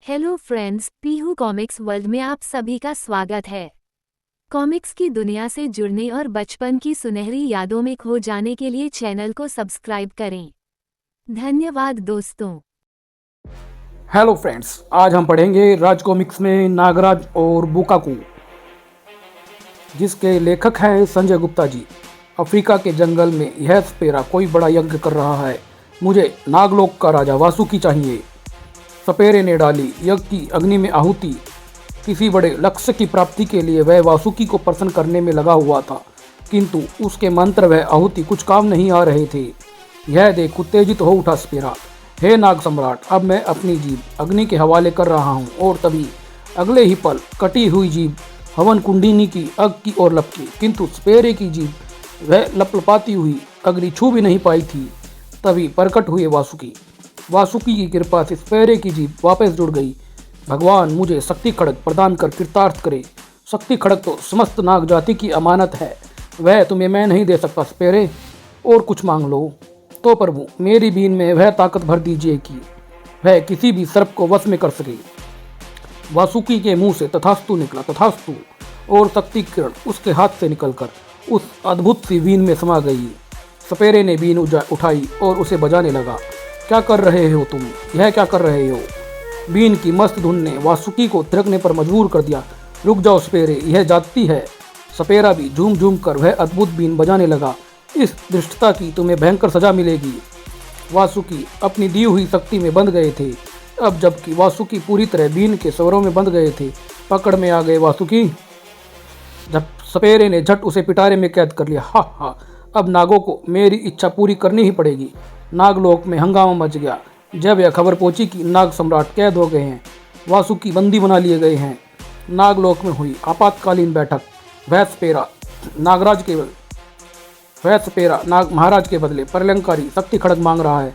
Hello friends, Pihu comics world में आप सभी का स्वागत है। कॉमिक्स की दुनिया से जुड़ने और बचपन की सुनहरी यादों में खो जाने के लिए चैनल को सब्सक्राइब करें। धन्यवाद दोस्तों। हेलो फ्रेंड्स, आज हम पढ़ेंगे राज कॉमिक्स में नागराज और बुकाकू, जिसके लेखक हैं संजय गुप्ता जी। अफ्रीका के जंगल में यह सपेरा कोई बड़ा यज्ञ कर रहा है। मुझे नागलोक का राजा वासुकी चाहिए। सपेरे ने डाली यज्ञ की अग्नि में आहुति। किसी बड़े लक्ष्य की प्राप्ति के लिए वह वासुकी को प्रसन्न करने में लगा हुआ था, किंतु उसके मंत्र वह आहुति कुछ काम नहीं आ रहे थे। यह देख उत्तेजित हो उठा सपेरा। हे नाग सम्राट, अब मैं अपनी जीभ अग्नि के हवाले कर रहा हूँ। और तभी अगले ही पल कटी हुई जीभ हवन कुंडिनी की अग की ओर लपकी, किंतु सपेरे की जीभ वह लपलपाती हुई अग्नि छू भी नहीं पाई थी। तभी प्रकट हुए वासुकी। वासुकी की कृपा से सपेरे की जीभ वापस जुड़ गई। भगवान, मुझे शक्ति खड़ग प्रदान कर कृतार्थ करे। शक्ति खड़ग तो समस्त नाग जाति की अमानत है, वह तुम्हें मैं नहीं दे सकता सपेरे। और कुछ मांग लो तो प्रभु, मेरी बीन में वह ताकत भर दीजिए कि वह किसी भी सर्प को वश में कर सके। वासुकी के मुंह से तथास्तु निकला, तथास्तु। और शक्ति किरण उसके हाथ से निकलकर उस अद्भुत सी बीन में समा गई। सपेरे ने बीन उठाई और उसे बजाने लगा। क्या कर रहे हो तुम? यह क्या कर रहे हो? बीन की मस्त धुन ने वासुकी को थिरकने पर मजबूर कर दिया। रुक जाओ सपेरे, यह जाती है। सपेरा भी झूम झूम कर वह अद्भुत बीन बजाने लगा। इस दृष्टता की तुम्हें भयंकर सजा मिलेगी। वासुकी अपनी दी हुई शक्ति में बंध गए थे। अब जबकि वासुकी पूरी तरह बीन के स्वरों में बंध गए थे, पकड़ में आ गए वासुकी। जब सपेरे ने झट उसे पिटारे में कैद कर लिया। हा हा, अब नागों को मेरी इच्छा पूरी करनी ही पड़ेगी। नागलोक में हंगामा मच गया जब यह खबर पहुंची कि नाग सम्राट कैद हो गए हैं, वासुकी बंदी बना लिए गए हैं। नागलोक में हुई आपातकालीन बैठक। वह सपेरा नाग महाराज के बदले प्रलंकारी शक्ति खड़ग मांग रहा है।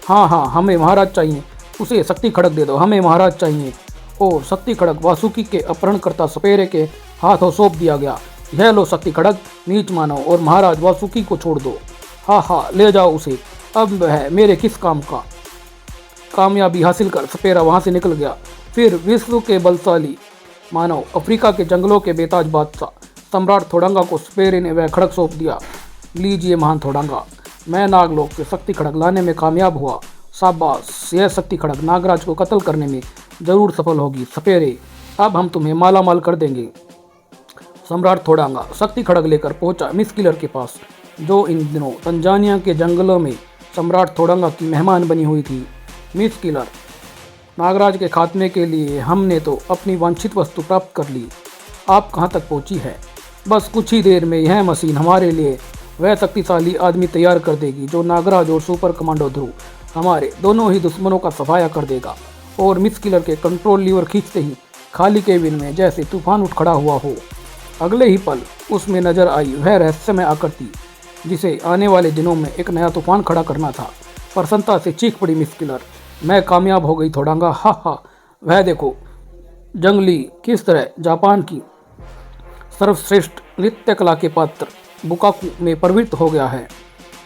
हाँ हाँ, हमें महाराज चाहिए, उसे शक्ति खड़ग दे दो, हमें महाराज चाहिए। और शक्ति खड़ग वासुकी के अपहरणकर्ता सपेरे के हाथों सौंप दिया गया। यह लो शक्ति खड़ग, नीच मानो और महाराज वासुकी को छोड़ दो। हाँ हाँ, ले जाओ उसे, अब वह मेरे किस काम का। कामयाबी हासिल कर सपेरा वहाँ से निकल गया। फिर विश्व के बलशाली मानव अफ्रीका के जंगलों के बेताज बादशाह सम्राट थोडंगा को सपेरे ने वह खड़ग सौंप दिया। लीजिए महान थोडंगा, मैं नागलोक से शक्ति खड़ग लाने में कामयाब हुआ। शाबाश, यह शक्ति खड़ग नागराज को कत्ल करने में जरूर सफल होगी। सपेरे, अब हम तुम्हें माला माल कर देंगे। सम्राट थोडंगा शक्ति खड़ग लेकर पहुंचा मिस किलर के पास, जो इन दिनों तंजानिया के जंगलों में सम्राट थोडंगा की मेहमान बनी हुई थी। मिस किलर, नागराज के खात्मे के लिए हमने तो अपनी वांछित वस्तु प्राप्त कर ली। आप कहाँ तक पहुँची है? बस कुछ ही देर में यह मशीन हमारे लिए वह शक्तिशाली आदमी तैयार कर देगी जो नागराज और सुपर कमांडो ध्रुव हमारे दोनों ही दुश्मनों का सफाया कर देगा। और मिस किलर के कंट्रोल लीवर खींचते ही खाली केबिन में जैसे तूफान उठ खड़ा हुआ हो। अगले ही पल उसमें नजर आई वह रहस्यमय आकृति जिसे आने वाले दिनों में एक नया तूफान खड़ा करना था। प्रसन्नता से चीख पड़ी मिस किलर, मैं कामयाब हो गई थोडंगा। हा हा, वह देखो, जंगली किस तरह जापान की सर्वश्रेष्ठ नृत्य कला के पात्र बुकाकू में प्रवृत्त हो गया है।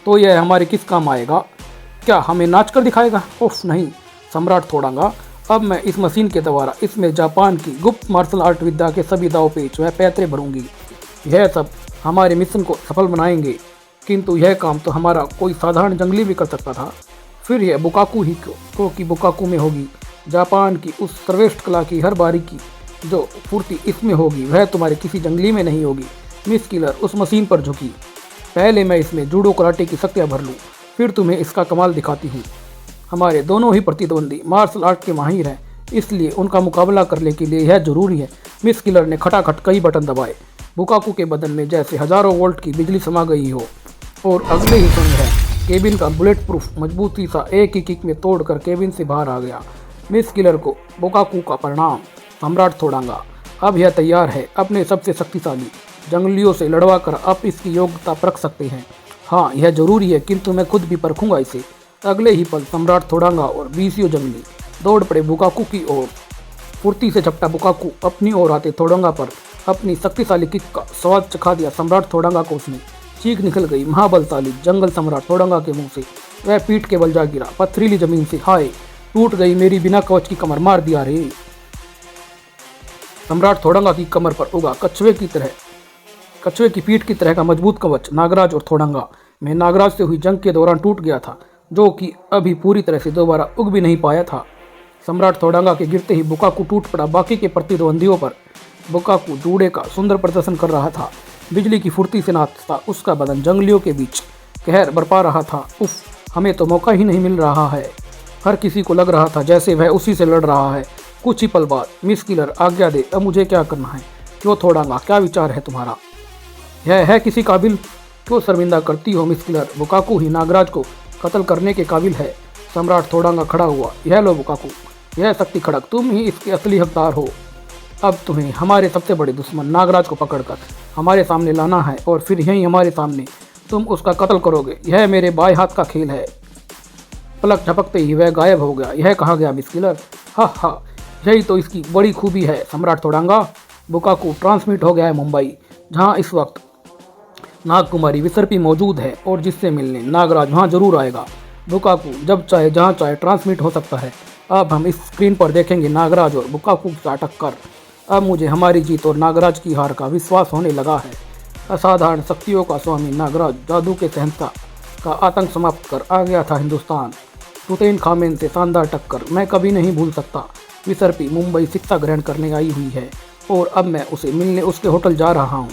तो यह हमारे किस काम आएगा? क्या हमें नाच कर दिखाएगा? उफ नहीं सम्राट थोडंगा, अब मैं इस मशीन के द्वारा इसमें जापान की गुप्त मार्शल आर्ट विद्या के सभी दाव पेच व पैतरे भरूंगी। यह सब हमारे मिशन को सफल बनाएंगे। किंतु यह काम तो हमारा कोई साधारण जंगली भी कर सकता था। फिर यह बुकाकू ही क्योंकि बुकाकू में होगी जापान की उस सर्वश्रेष्ठ कला की हर बारीकी, जो फुर्ती इसमें होगी वह तुम्हारे किसी जंगली में नहीं होगी। मिस किलर उस मशीन पर झुकी। पहले मैं इसमें जूडो कराटे की शक्तियाँ भर लूँ, फिर तुम्हें इसका कमाल दिखाती हूँ। हमारे दोनों ही प्रतिद्वंदी मार्शल आर्ट के माहिर हैं, इसलिए उनका मुकाबला करने के लिए यह जरूरी है। मिस किलर ने खटाखट कई बटन दबाए। बुकाकू के बदन में जैसे हजारों वोल्ट की बिजली समा गई हो। और अगले ही क्षण है केबिन का बुलेट प्रूफ मजबूत शीशा एक ही किक में तोड़कर केबिन से बाहर आ गया। मिस किलर को बुकाकू का परिणाम। सम्राट थोडंगा, अब यह तैयार है अपने सबसे शक्तिशाली जंगलियों से लड़वा कर आप इसकी योग्यता परख सकते हैं। हाँ, यह जरूरी है, किंतु मैं खुद भी परखूंगा इसे। अगले ही पल सम्राट थोडंगा और 20 जंगली दौड़ पड़े बुकाकू की ओर। फुर्ती से झपटा बुकाकू अपनी ओर आते थोडंगा पर अपनी शक्तिशाली किक का स्वाद चखा दिया सम्राट थोडंगा को उसने। चीख निकल गई महाबलशाली जंगल सम्राट थोडंगा के मुंह से। वह पीठ के बल जा गिरा पथरीली जमीन से। हाय, टूट गई मेरी बिना कवच की कमर, मार दिया रे। सम्राट थोड़ंगा की कमर पर उगा कछुए की पीठ की तरह का मजबूत कवच नागराज और थोड़ंगा में नागराज से हुई जंग के दौरान टूट गया था, जो कि अभी पूरी तरह से दोबारा उग भी नहीं पाया था। सम्राट थोड़ंगा के गिरते ही बुकाकू टूट पड़ा। बाकी के प्रतिद्वंदियों पर बुकाकू जूड़े का सुंदर प्रदर्शन कर रहा था। बिजली की फुर्ती से नाचता उसका बदन जंगलियों के बीच कहर बरपा रहा था। उफ, हमें तो मौका ही नहीं मिल रहा है। हर किसी को लग रहा था जैसे वह उसी से लड़ रहा है। कुछ ही पल बाद मिस किलर आज्ञा दे, अब मुझे क्या करना है? क्यों थोड़ंगा, क्या विचार है तुम्हारा? यह है किसी काबिल? क्यों शर्मिंदा करती हो मिस किलर? बुकाकू ही नागराज को कत्ल करने के काबिल है। सम्राट थोड़ंगा खड़ा हुआ। यह लो बुकाकू, यह शक्ति खड़ग, तुम ही इसके असली हकदार हो। अब तुम्हें हमारे सबसे बड़े दुश्मन नागराज को पकड़कर हमारे सामने लाना है और फिर यहीं हमारे सामने तुम उसका कत्ल करोगे। यह मेरे बाएं हाथ का खेल है। पलक झपकते ही वह गायब हो गया। यह कहा गया मिस किलर? हा हा, यही तो इसकी बड़ी खूबी है सम्राट थोड़ंगा। बुकाकू ट्रांसमिट हो गया है मुंबई, जहां इस वक्त नागकुमारी विसर्पी मौजूद है और जिससे मिलने नागराज वहां जरूर आएगा। बुकाकू जब चाहे जहां चाहे ट्रांसमिट हो सकता है। अब हम इस स्क्रीन पर देखेंगे नागराज और बुकाकू का टक्कर। अब मुझे हमारी जीत और नागराज की हार का विश्वास होने लगा है। असाधारण शक्तियों का स्वामी नागराज जादू के शहंशाह का आतंक समाप्त कर आ गया था हिंदुस्तान। तुतैन खामेन से शानदार टक्कर मैं कभी नहीं भूल सकता। विसर्पी मुंबई शिक्षा ग्रहण करने आई हुई है और अब मैं उसे मिलने उसके होटल जा रहा हूँ।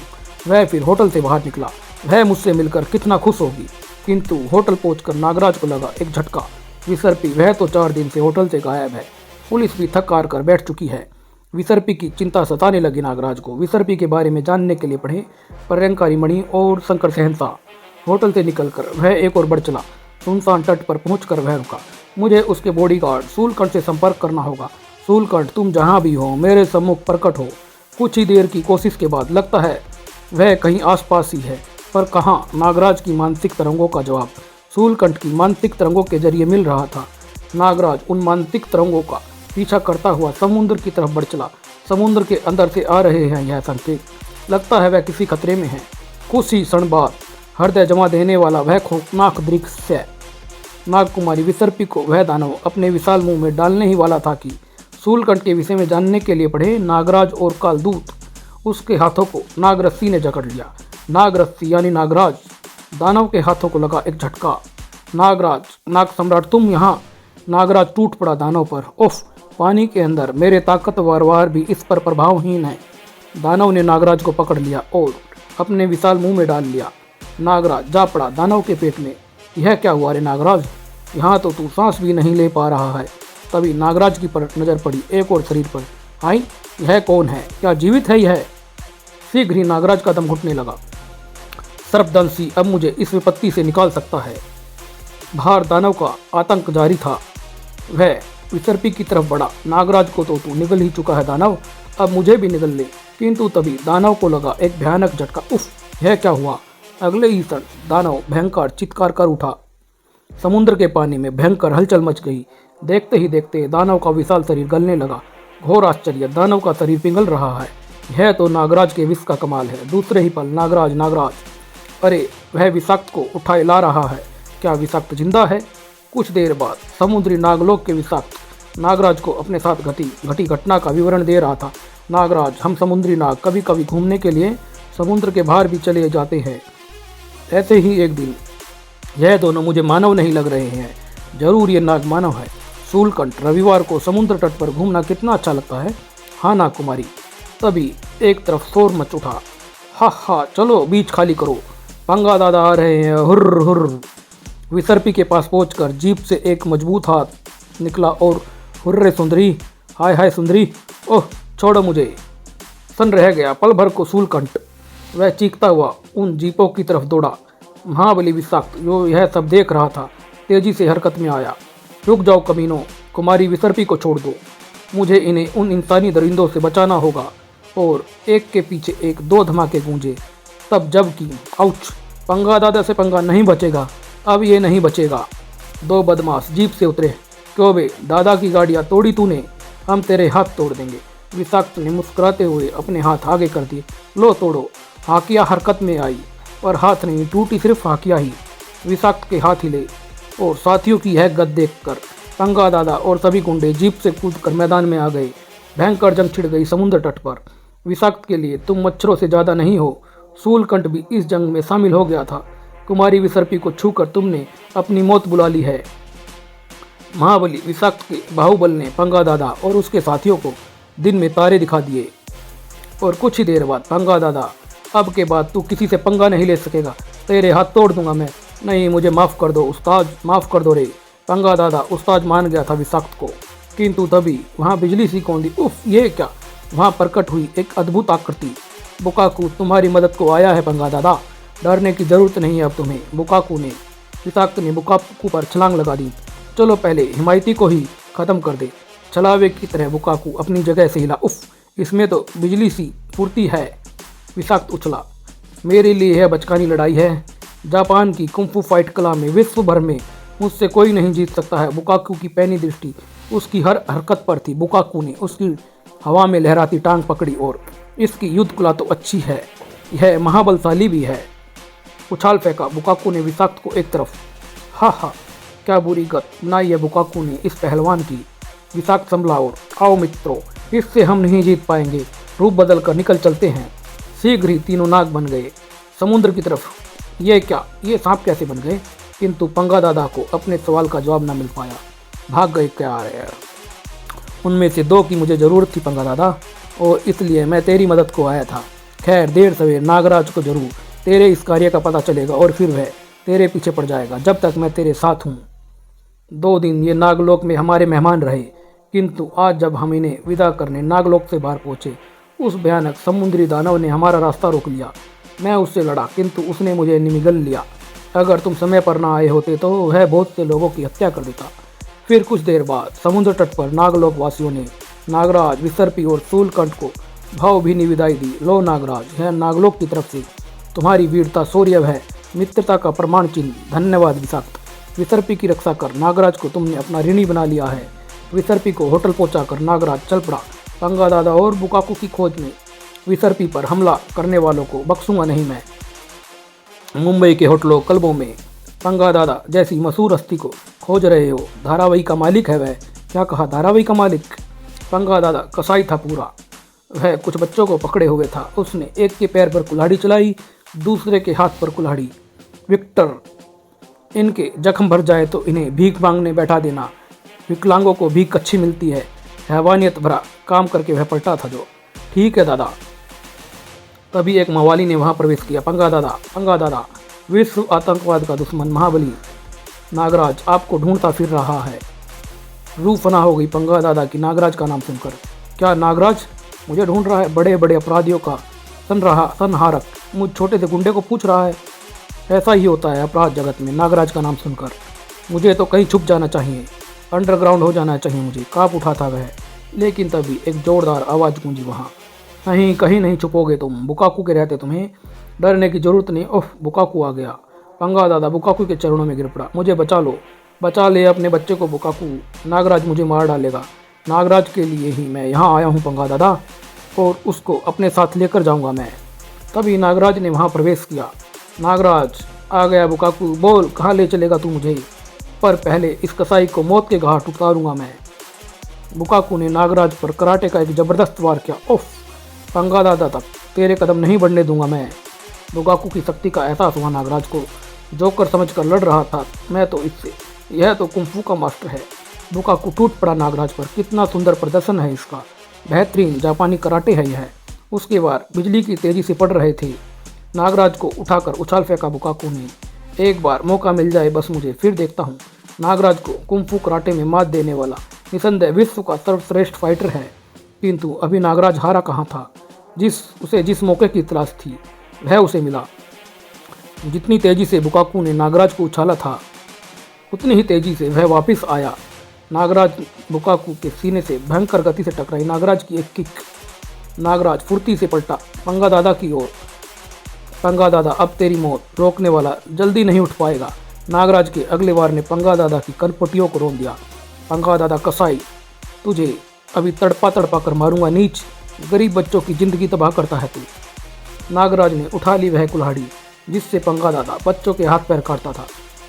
वह फिर होटल से बाहर निकला। वह मुझसे मिलकर कितना खुश होगी, किंतु होटल पहुंचकर नागराज को लगा एक झटका। विसर्पी, वह तो 4 दिन से होटल से गायब है। पुलिस भी थक हार कर बैठ चुकी है। विसर्पी की चिंता सताने लगी नागराज को। विसर्पी के बारे में जानने के लिए पढ़े प्रलयंकारी मणि और शंकर शहंशाह। होटल से निकलकर वह एक और बढ़ चला। सुनसान तट पर पहुंचकर वह रुका। मुझे उसके बॉडीगार्ड शूलकंठ से संपर्क करना होगा। शूलकंठ, तुम जहां भी हो मेरे सम्मुख प्रकट हो। कुछ ही देर की कोशिश के बाद लगता है वह कहीं आसपास ही है, पर कहाँ? नागराज की मानसिक तरंगों का जवाब शूलकंठ की मानसिक तरंगों के जरिए मिल रहा था। नागराज उन मानसिक तरंगों का पीछा करता हुआ समुद्र की तरफ बढ़ चला। समुद्र के अंदर से आ रहे हैं यह संकेत। लगता है वह किसी खतरे में है। कुछ ही क्षण बाद हृदय जमा देने वाला वह खौफनाक दृश्य। नागकुमारी विसर्पी को वह दानव अपने विशाल मुंह में डालने ही वाला था कि शूलकंठ के विषय में जानने के लिए पढ़े नागराज और कालदूत उसके हाथों को नागरस्सी ने जकड़ लिया। नागरस्सी यानी नागराज। दानव के हाथों को लगा एक झटका। नागराज, नाग सम्राट, तुम यहाँ? नागराज टूट पड़ा दानव पर। उफ, पानी के अंदर मेरे ताकतवर वार भी इस पर प्रभावहीन है। दानव ने नागराज को पकड़ लिया और अपने विशाल मुंह में डाल लिया। नागराज जा पड़ा दानव के पेट में। यह क्या हुआ रे नागराज? यहाँ तो तू सांस भी नहीं ले पा रहा है। तभी नागराज की पर नजर पड़ी एक और शरीर पर। आई, यह कौन है? क्या जीवित है यह? शीघ्र ही नागराज का दम घुटने लगा। सर्पदंशी अब मुझे इस विपत्ति से निकाल सकता है। बाहर दानव का आतंक जारी था। वह विसर्पी की तरफ बढ़ा। नागराज को तो तू निगल ही चुका है दानव, अब मुझे भी निगल ले। किंतु तभी दानव को लगा एक भयानक झटका। उफ, यह क्या हुआ? अगले ही क्षण दानव भयंकर चित्कार कर उठा। समुद्र के पानी में भयंकर हलचल मच गई। देखते ही देखते दानव का विशाल शरीर गलने लगा। घोर आश्चर्य, दानव का शरीर पिघल रहा है। यह तो नागराज के विष का कमाल है। दूसरे ही पल नागराज, अरे वह विषाक्त को उठाए ला रहा है। क्या विषाक्त जिंदा है? कुछ देर बाद समुद्री नागलोक के विषाक्त नागराज को अपने साथ घटी घटना का विवरण दे रहा था। नागराज, हम समुद्री नाग कभी कभी घूमने के लिए समुद्र के बाहर भी चले जाते हैं। ऐसे ही एक दिन यह दोनों मुझे मानव नहीं लग रहे हैं। जरूर ये नाग मानव है। शूलकंठ, रविवार को समुद्र तट पर घूमना कितना अच्छा लगता है। हाँ नागकुमारी। तभी एक तरफ शोर मच उठा। हा हा, चलो बीच खाली करो, पंगा दादा आ रहे हैं, हुर्र हुर्र। विसर्पी के पास पहुंचकर जीप से एक मजबूत हाथ निकला और हुर्रे सुंदरी, हाय हाय सुंदरी, ओह छोड़ो मुझे। सन रह गया पल भर को शूलकंठ। वह चीखता हुआ उन जीपों की तरफ दौड़ा। महाबली विषाक्त जो यह सब देख रहा था तेजी से हरकत में आया। रुक जाओ कमीनों, कुमारी विसर्पी को छोड़ दो। मुझे इन्हें उन इंसानी दरिंदों से बचाना होगा। और एक के पीछे एक 2 धमाके गूंजे। तब जबकि आउच, पंगा दादा से पंगा नहीं बचेगा, अब ये नहीं बचेगा। 2 बदमाश जीप से उतरे। क्यों बे, दादा की गाड़ियाँ तोड़ी तूने, हम तेरे हाथ तोड़ देंगे। विषाक्त ने मुस्कुराते हुए अपने हाथ आगे कर दिए। लो तोड़ो। हाकिया हरकत में आई, पर हाथ नहीं टूटी, सिर्फ हाकिया ही। विषाक्त के हाथ हिले और साथियों की यह गत देखकर पंगा दादा और सभी गुंडे जीप से कूदकर मैदान में आ गए। भयंकर जंग छिड़ गई समुद्र तट पर। विषाक्त के लिए तुम मच्छरों से ज़्यादा नहीं हो। शूलकंठ भी इस जंग में शामिल हो गया था। कुमारी विसर्पी को छूकर तुमने अपनी मौत बुला ली है। महाबली विषाक्त के बाहुबल ने पंगा दादा और उसके साथियों को दिन में तारे दिखा दिए। और कुछ ही देर बाद पंगा दादा, अब के बाद तू किसी से पंगा नहीं ले सकेगा, तेरे हाथ तोड़ दूंगा मैं। नहीं, मुझे माफ़ कर दो उस्ताद, माफ़ कर दो रे। पंगा दादा उस्ताद मान गया था विषाक्त को, किंतु तभी वहाँ बिजली सी कौंधी। उफ, ये क्या! वहाँ प्रकट हुई एक अद्भुत आकृति। बुकाकू तुम्हारी मदद को आया है पंगा दादा, डरने की जरूरत नहीं है अब तुम्हें। बुकाकू ने विषाक्त ने बुकाकू पर छलांग लगा दी। चलो पहले हिमायती को ही खत्म कर दे। छलावे की तरह बुकाकू अपनी जगह से हिला। उफ, इसमें तो बिजली सी फुर्ती है। विषाक्त उछला। मेरे लिए यह बचकानी लड़ाई है। जापान की कुंफू फाइट कला में विश्व भर में मुझसे कोई नहीं जीत सकता है। बुकाकू की पैनी दृष्टि उसकी हर हरकत पर थी। बुकाकू ने उसकी हवा में लहराती टांग पकड़ी और इसकी युद्ध कला तो अच्छी है, यह महाबलशाली भी है। उछाल फेंका बुकाकू ने विषाक्त को एक तरफ। हा हा, क्या बुरी गत बनाई है बुकाकू ने इस पहलवान की। विषाक्त संभला और आओ मित्रों, इससे हम नहीं जीत पाएंगे। रूप बदल कर निकल चलते हैं। शीघ्र ही तीनों नाग बन गए समुद्र की तरफ। ये क्या, ये सांप कैसे बन गए? किंतु पंगा दादा को अपने सवाल का जवाब न मिल पाया। भाग गए क्या यार? उनमें से दो की मुझे ज़रूरत थी पंगा दादा, और इसलिए मैं तेरी मदद को आया था। खैर, देर सवेर नागराज को जरूर तेरे इस कार्य का पता चलेगा और फिर वह तेरे पीछे पड़ जाएगा। जब तक मैं तेरे साथ हूँ। 2 दिन ये नागलोक में हमारे मेहमान रहे, किंतु आज जब हम इन्हें विदा करने नागलोक से बाहर पहुँचे, उस भयानक समुद्री दानव ने हमारा रास्ता रोक लिया। मैं उससे लड़ा, किंतु उसने मुझे निगल लिया। अगर तुम समय पर ना आए होते तो वह बहुत से लोगों की हत्या कर देता। फिर कुछ देर बाद समुद्र तट पर नागलोक वासियों ने नागराज, विसर्पी और शूलकंठ को भावभीनी विदाई दी। लो नागराज, यह नागलोक की तरफ से तुम्हारी वीरता, शौर्य है मित्रता का प्रमाण चिन्ह। धन्यवाद विषाक्त। विसर्पी की रक्षा कर नागराज को तुमने अपना ऋणी बना लिया है। विसर्पी को होटल पहुंचाकर नागराज चल पड़ा पंगा दादा और बुकाकू की खोज में। विसर्पी पर हमला करने वालों को बख्शूंगा नहीं मैं। मुंबई के होटलों क्लबों में पंगा दादा जैसी मशहूर हस्ती को खोज रहे हो। धारावाही का मालिक है वह। क्या कहा? धारावाही का मालिक? पंगा दादा कसाई था पूरा। वह कुछ बच्चों को पकड़े हुए था। उसने एक के पैर पर कुल्हाड़ी चलाई, दूसरे के हाथ पर कुल्हाड़ी। विक्टर, इनके जख्म भर जाए तो इन्हें भीख मांगने बैठा देना। विकलांगों को भीख अच्छी मिलती है। हैवानियत भरा काम करके वह पलटा था जो। ठीक है दादा। तभी एक मवाली ने वहां प्रवेश किया। पंगा दादा, विश्व आतंकवाद का दुश्मन महाबली नागराज आपको ढूंढता फिर रहा है। रूह फना हो गई पंगा दादा की नागराज का नाम सुनकर। क्या नागराज मुझे ढूंढ रहा है? बड़े बड़े अपराधियों का संहारक मुझ छोटे से गुंडे को पूछ रहा है। ऐसा ही होता है अपराध जगत में। नागराज का नाम सुनकर मुझे तो कहीं छुप जाना चाहिए, अंडरग्राउंड हो जाना चाहिए मुझे। काँप उठा था वह, लेकिन तभी एक जोरदार आवाज़ गूंजी वहाँ। नहीं, कहीं नहीं छुपोगे तुम। बुकाकू के रहते तुम्हें डरने की जरूरत नहीं। ओह, बुकाकू आ गया। पंगा दादा बुकाकू के चरणों में गिर पड़ा। मुझे बचा लो, बचा ले अपने बच्चे को बुकाकू। नागराज मुझे मार डालेगा। नागराज के लिए ही मैं यहाँ आया हूँ पंगा दादा, और उसको अपने साथ लेकर जाऊँगा मैं। तभी नागराज ने वहाँ प्रवेश किया। नागराज आ गया बुकाकू, बोल कहाँ ले चलेगा तू मुझे? पर पहले इस कसाई को मौत के घाट उतारूंगा मैं। बुकाकू ने नागराज पर कराटे का एक जबरदस्त वार किया। ओफ, पंगा दादा तक तेरे कदम नहीं बढ़ने दूंगा मैं। बुकाकू की शक्ति का एहसास हुआ नागराज को। जोकर समझकर लड़ रहा था मैं तो इससे, यह तो कुंफू का मास्टर है। बुकाकू टूट पड़ा नागराज पर। कितना सुंदर प्रदर्शन है इसका, बेहतरीन जापानी कराटे है यह। उसके वार बिजली की तेजी से पड़ रहे थे। नागराज को उठाकर उछाल फेंका बुकाकू ने। एक बार मौका मिल जाए बस मुझे, फिर देखता हूँ नागराज को कुंफू कराटे में मात देने वाला। निसंदेह विश्व का सर्वश्रेष्ठ फाइटर है। किंतु अभी नागराज हारा कहाँ था? जिस मौके की तलाश थी वह उसे मिला। जितनी तेजी से बुकाकू ने नागराज को उछाला था, उतनी ही तेजी से वह वापस आया। नागराज बुकाकू के सीने से भयंकर गति से टकराई नागराज की एक किक। नागराज फुर्ती से पलटा पंगा दादा की ओर। पंगा दादा, अब तेरी मौत रोकने वाला जल्दी नहीं उठ पाएगा। नागराज के अगले वार ने पंगा दादा की कनपटियों को रोक दिया। पंगा दादा कसाई, तुझे अभी तड़पा तड़पा कर मारूंगा नीच। गरीब बच्चों की जिंदगी तबाह करता है तू। नागराज ने उठा ली वह कुल्हाड़ी जिससे पंगा दादा बच्चों के हाथ पैर काटता था।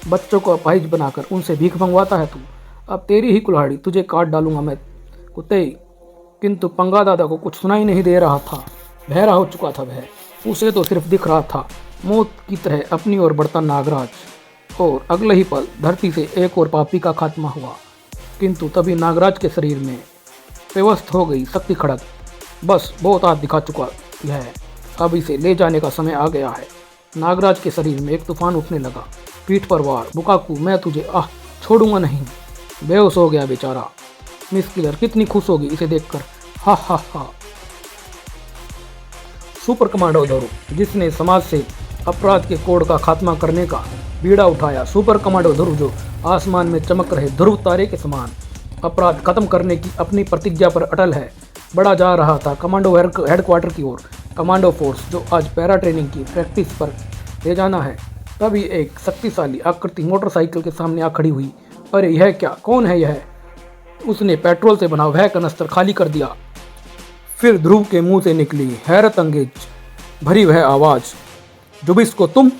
बच्चों को अपाहिज बनाकर उनसे भीख मंगवाता है तू। अब तेरी ही कुल्हाड़ी, तुझे काट डालूंगा मैं कुत्ते। किंतु पंगा दादा को कुछ सुनाई नहीं दे रहा था। बहरा हो चुका था वह। उसे तो सिर्फ दिख रहा था मौत की तरह अपनी ओर बढ़ता नागराज। और अगले ही पल धरती से एक और पापी का खात्मा हुआ। किंतु तभी नागराज के शरीर में व्यवस्थ हो गई शक्ति खड़ग। बस बहुत हाथ दिखा चुका है, अब इसे ले जाने का समय आ गया है। नागराज के शरीर में एक तूफान उठने लगा। पीठ पर वार, बुकाकू मैं तुझे छोड़ूंगा नहीं। बेहोश हो गया बेचारा। मिस किलर कितनी खुश होगी इसे देखकर। हा हा हा। सुपर कमांडो ध्रुव, जिसने समाज से अपराध के कोड का खात्मा करने का बीड़ा उठाया। सुपर कमांडो ध्रुव, जो आसमान में चमक रहे ध्रुव तारे के समान अपराध खत्म करने की अपनी प्रतिज्ञा पर अटल है, बढ़ा जा रहा था कमांडो हेडक्वार्टर की ओर। कमांडो फोर्स जो आज पैरा ट्रेनिंग की प्रैक्टिस पर ले जाना है। तभी एक शक्तिशाली आकृति मोटरसाइकिल के सामने आ खड़ी हुई। अरे यह क्या, कौन है यह? उसने पेट्रोल से बना वह कनस्तर खाली कर दिया। फिर ध्रुव के मुंह से निकली हैरत अंगेज भरी वह आवाज, जुबिस्को तुम?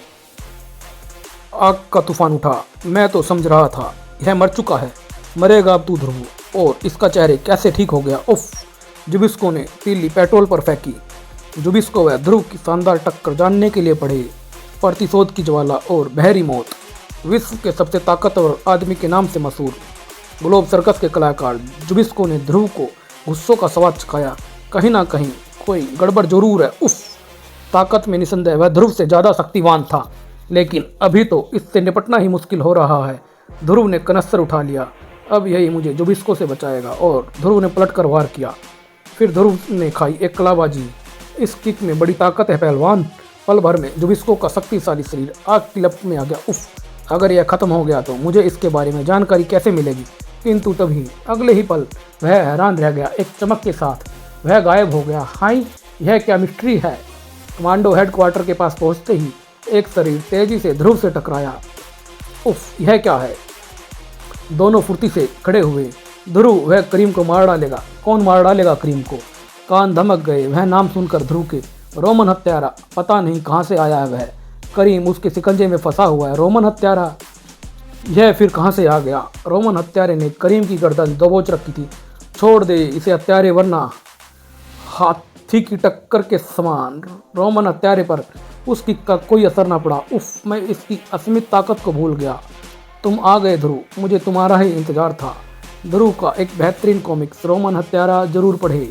आग का तूफान उठा। मैं तो समझ रहा था यह मर चुका है। मरेगा अब तू ध्रुव। और इसका चेहरे कैसे ठीक हो गया। उफ। जुबिस्को ने तीली पेट्रोल पर फेंकी। जुबिस्को वह ध्रुव की शानदार टक्कर जानने के लिए पड़े। प्रतिशोध की ज्वाला और बहरी मौत। विश्व के सबसे ताकतवर आदमी के नाम से मशहूर ग्लोब सर्कस के कलाकार जुबिस्को ने ध्रुव को गुस्सों का स्वाद चखाया। कहीं ना कहीं कोई गड़बड़ जरूर है। उफ। ताकत में निसंदेह वह ध्रुव से ज़्यादा शक्तिवान था, लेकिन अभी तो इससे निपटना ही मुश्किल हो रहा है। ध्रुव ने कनस्तर उठा लिया। अब यही मुझे जुबिस्को से बचाएगा। और ध्रुव ने पलट कर वार किया। फिर ध्रुव ने खाई एक कलाबाजी। इस किक में बड़ी ताकत है पहलवान। पल भर में जुबिस्को का शक्तिशाली शरीर आग की लपट में आ गया। उफ। अगर यह खत्म हो गया तो मुझे इसके बारे में जानकारी कैसे मिलेगी? किंतु तभी अगले ही पल वह हैरान रह गया। एक चमक के साथ वह गायब हो गया। हाय, यह क्या मिस्ट्री है? कमांडो हेडक्वार्टर के पास पहुंचते ही एक शरीर तेजी से ध्रुव से टकराया। उफ, यह क्या है? दोनों फुर्ती से खड़े हुए। ध्रुव, वह करीम को मार डालेगा। कौन मार डालेगा करीम को? कान धमक गए वह नाम सुनकर ध्रुव के। रोमन हत्यारा, पता नहीं कहाँ से आया है वह। करीम उसके शिकंजे में फंसा हुआ है। रोमन हत्यारा, यह फिर कहाँ से आ गया? रोमन हत्यारे ने करीम की गर्दन दबोच रखी थी। छोड़ दे इसे हत्यारे, वरना हाथी की टक्कर के समान। रोमन हत्यारे पर उस किक का कोई असर ना पड़ा। उफ, मैं इसकी असीमित ताकत को भूल गया। तुम आ गए ध्रुव, मुझे तुम्हारा ही इंतजार था। ध्रुव का एक बेहतरीन कॉमिक्स रोमन हत्यारा जरूर पढ़े।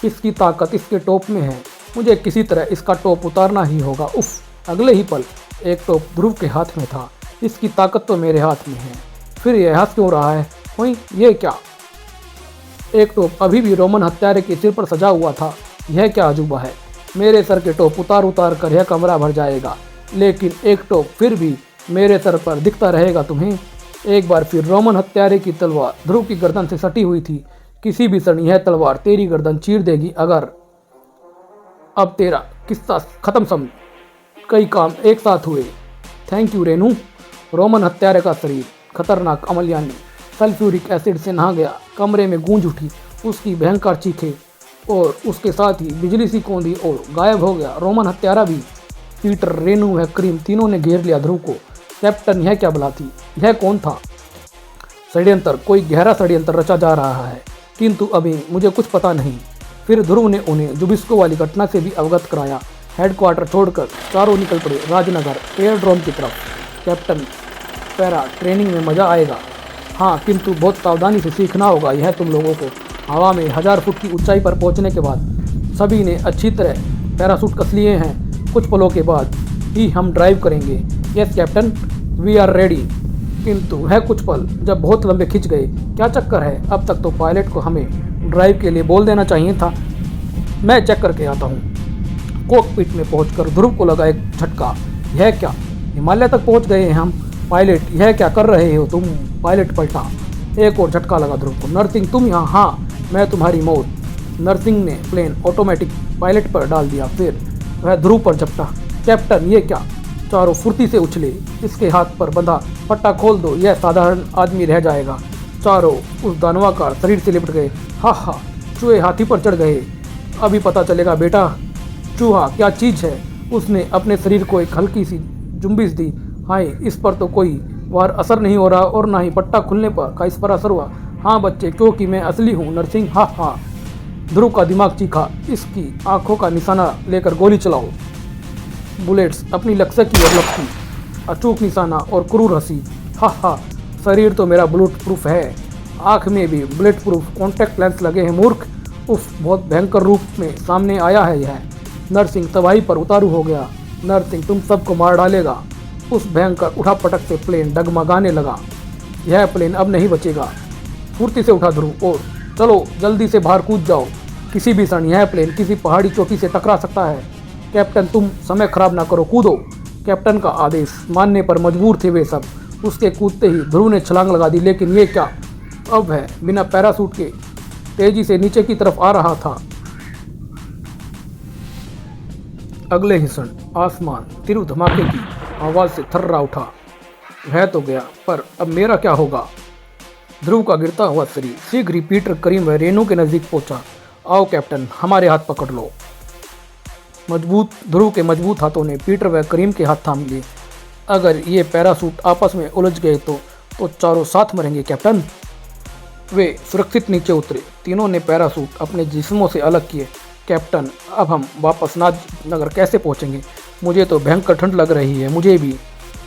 इसकी ताकत इसके टॉप में है। मुझे किसी तरह इसका टॉप उतारना ही होगा। उफ। अगले ही पल एक टॉप ध्रुव के हाथ में था। इसकी ताकत तो मेरे हाथ में है। फिर यह हंस क्यों रहा है? वही ये क्या? एक टॉप अभी भी रोमन हत्यारे के सिर पर सजा हुआ था। यह क्या अजूबा है? मेरे सर के टॉप उतार उतार कर यह कमरा भर जाएगा, लेकिन एक टॉप फिर भी मेरे सर पर दिखता रहेगा तुम्हें। एक बार फिर रोमन हत्यारे की तलवार ध्रुव की गर्दन से सटी हुई थी। किसी भी क्षण यह तलवार तेरी गर्दन चीर देगी। अगर अब तेरा किस्सा खत्म समझ। कई काम एक साथ हुए। Thank you Renu. रोमन हत्यारे का शरीर खतरनाक अमलिया ने सल्फ्यूरिक एसिड से नहा गया। कमरे में गूंज उठी उसकी भयंकर चीखें और उसके साथ ही बिजली सी कौंधी और गायब हो गया रोमन हत्यारा भी। पीटर, रेनू व करीम तीनों ने घेर लिया ध्रुव को। कैप्टन, यह क्या बला थी? यह कौन था? षड्यंत्र, कोई गहरा षड्यंत्र रचा जा रहा है, किंतु अभी मुझे कुछ पता नहीं। फिर ध्रुव ने उन्हें जुबिस्को वाली घटना से भी अवगत कराया। हेडक्वार्टर छोड़कर चारों निकल पड़े राजनगर एयरड्रोम की तरफ। कैप्टन, पैरा ट्रेनिंग में मज़ा आएगा। हाँ, किंतु बहुत सावधानी से सीखना होगा यह तुम लोगों को। हवा में 1000 फुट की ऊंचाई पर पहुंचने के बाद सभी ने अच्छी तरह पैराशूट कस लिए हैं। कुछ पलों के बाद ही हम ड्राइव करेंगे। Yes captain, we are ready. किंतु वह कुछ पल जब बहुत लंबे खिंच गए। क्या चक्कर है? अब तक तो पायलट को हमें ड्राइव के लिए बोल देना चाहिए था। मैं चेक करके आता हूँ। कॉकपिट में पहुंचकर ध्रुव को लगा एक झटका। यह क्या, हिमालय तक पहुंच गए हैं हम? पायलट, यह क्या कर रहे हो तुम? पायलट पलटा। एक और झटका लगा ध्रुव को। नर्सिंग, तुम यहाँ? हाँ, मैं तुम्हारी मौत। नर्सिंग ने प्लेन ऑटोमेटिक पायलट पर डाल दिया। फिर वह ध्रुव पर झपटा। कैप्टन, ये क्या? चारों फुर्ती से उछले। इसके हाथ पर बंधा पट्टा खोल दो, यह साधारण आदमी रह जाएगा। चारों उस दानवाकार शरीर से लिपट गए। हा हा, चूहे हाथी पर चढ़ गए। अभी पता चलेगा बेटा, चूहा क्या चीज़ है। उसने अपने शरीर को एक हल्की सी जुम्बिश दी। हाय, इस पर तो कोई वार असर नहीं हो रहा और ना ही पट्टा खुलने पर का इस पर असर हुआ। हाँ बच्चे, क्योंकि मैं असली हूँ नरसिंह। हाँ हाँ। ध्रुव का दिमाग चीखा, इसकी आंखों का निशाना लेकर गोली चलाओ। बुलेट्स अपनी लक्ष्य की ओर लपकी, अचूक निशाना और क्रूर हंसी। हा हा, शरीर तो मेरा बुलेट प्रूफ है, आँख में भी बुलेट प्रूफ कॉन्टैक्ट लेंस लगे हैं मूर्ख। उफ, बहुत भयंकर रूप में सामने आया है यह। नरसिंह तबाही पर उतारू हो गया। नरसिंह तुम सबको मार डालेगा। उस भयंकर उठापटक से प्लेन डगमगाने लगा। यह प्लेन अब नहीं बचेगा। फुर्ती से उठा ध्रुव और चलो जल्दी से बाहर कूद जाओ। किसी भी क्षण यह प्लेन किसी पहाड़ी चोटी से टकरा सकता है। कैप्टन तुम समय खराब ना करो, कूदो। कैप्टन का आदेश मानने पर मजबूर थे वे सब। उसके कूदते ही ध्रुव ने छलांग लगा दी, लेकिन ये क्या, अब है बिना पैरासूट के तेजी से नीचे की तरफ आ रहा था। अगले ही क्षण आसमान तिरु धमाके की आवाज से थर्रा उठा। वह तो गया, पर अब मेरा क्या होगा। ध्रुव का गिरता हुआ शरीर शीघ्र ही पीटर, करीम व रेनू के नजदीक पहुंचा। आओ कैप्टन, हमारे हाथ पकड़ लो। ध्रुव के मजबूत हाथों ने पीटर व करीम के हाथ थाम लिए। अगर ये पैरासूट आपस में उलझ गए तो चारों साथ मरेंगे कैप्टन। वे सुरक्षित नीचे उतरे। तीनों ने पैरासूट अपने जिस्मों से अलग किए। कैप्टन, अब हम वापस नाजनगर कैसे पहुंचेंगे? मुझे तो भयंकर ठंड लग रही है। मुझे भी।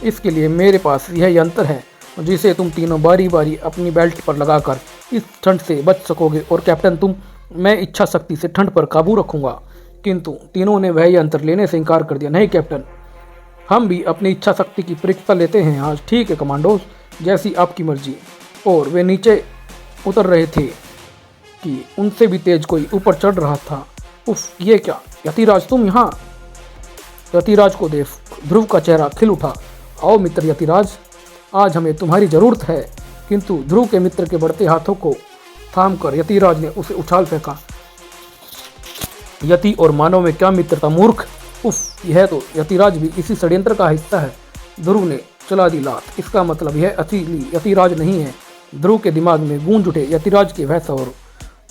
इसके लिए मेरे पास यह यंत्र है जिसे तुम तीनों बारी बारी अपनी बेल्ट पर लगाकर इस ठंड से बच सकोगे। और कैप्टन मैं इच्छा शक्ति से ठंड पर काबू रखूंगा। किंतु तीनों ने वह यंत्र लेने से इनकार कर दिया। नहीं कैप्टन, हम भी अपनी इच्छा शक्ति की परीक्षा लेते हैं आज। ठीक है कमांडोज, जैसी आपकी मर्जी। और वे नीचे उतर रहे थे कि उनसे भी तेज कोई ऊपर चढ़ रहा था। उफ, ये क्या, यतिराज तुम यहाँ? यतिराज को देख ध्रुव का चेहरा खिल उठा। आओ मित्र यतिराज, आज हमें तुम्हारी जरूरत है। किंतु ध्रुव के मित्र के बढ़ते हाथों को थामकर यतिराज ने उसे उछाल फेंका। यति और मानव में क्या मित्रता मूर्ख। उफ, यह तो यतिराज भी इसी षड्यंत्र का हिस्सा है। ध्रुव ने चला दी लात। इसका मतलब यह असली यतिराज नहीं है। ध्रुव के दिमाग में गूंज उठे यतिराज के वह स्वर।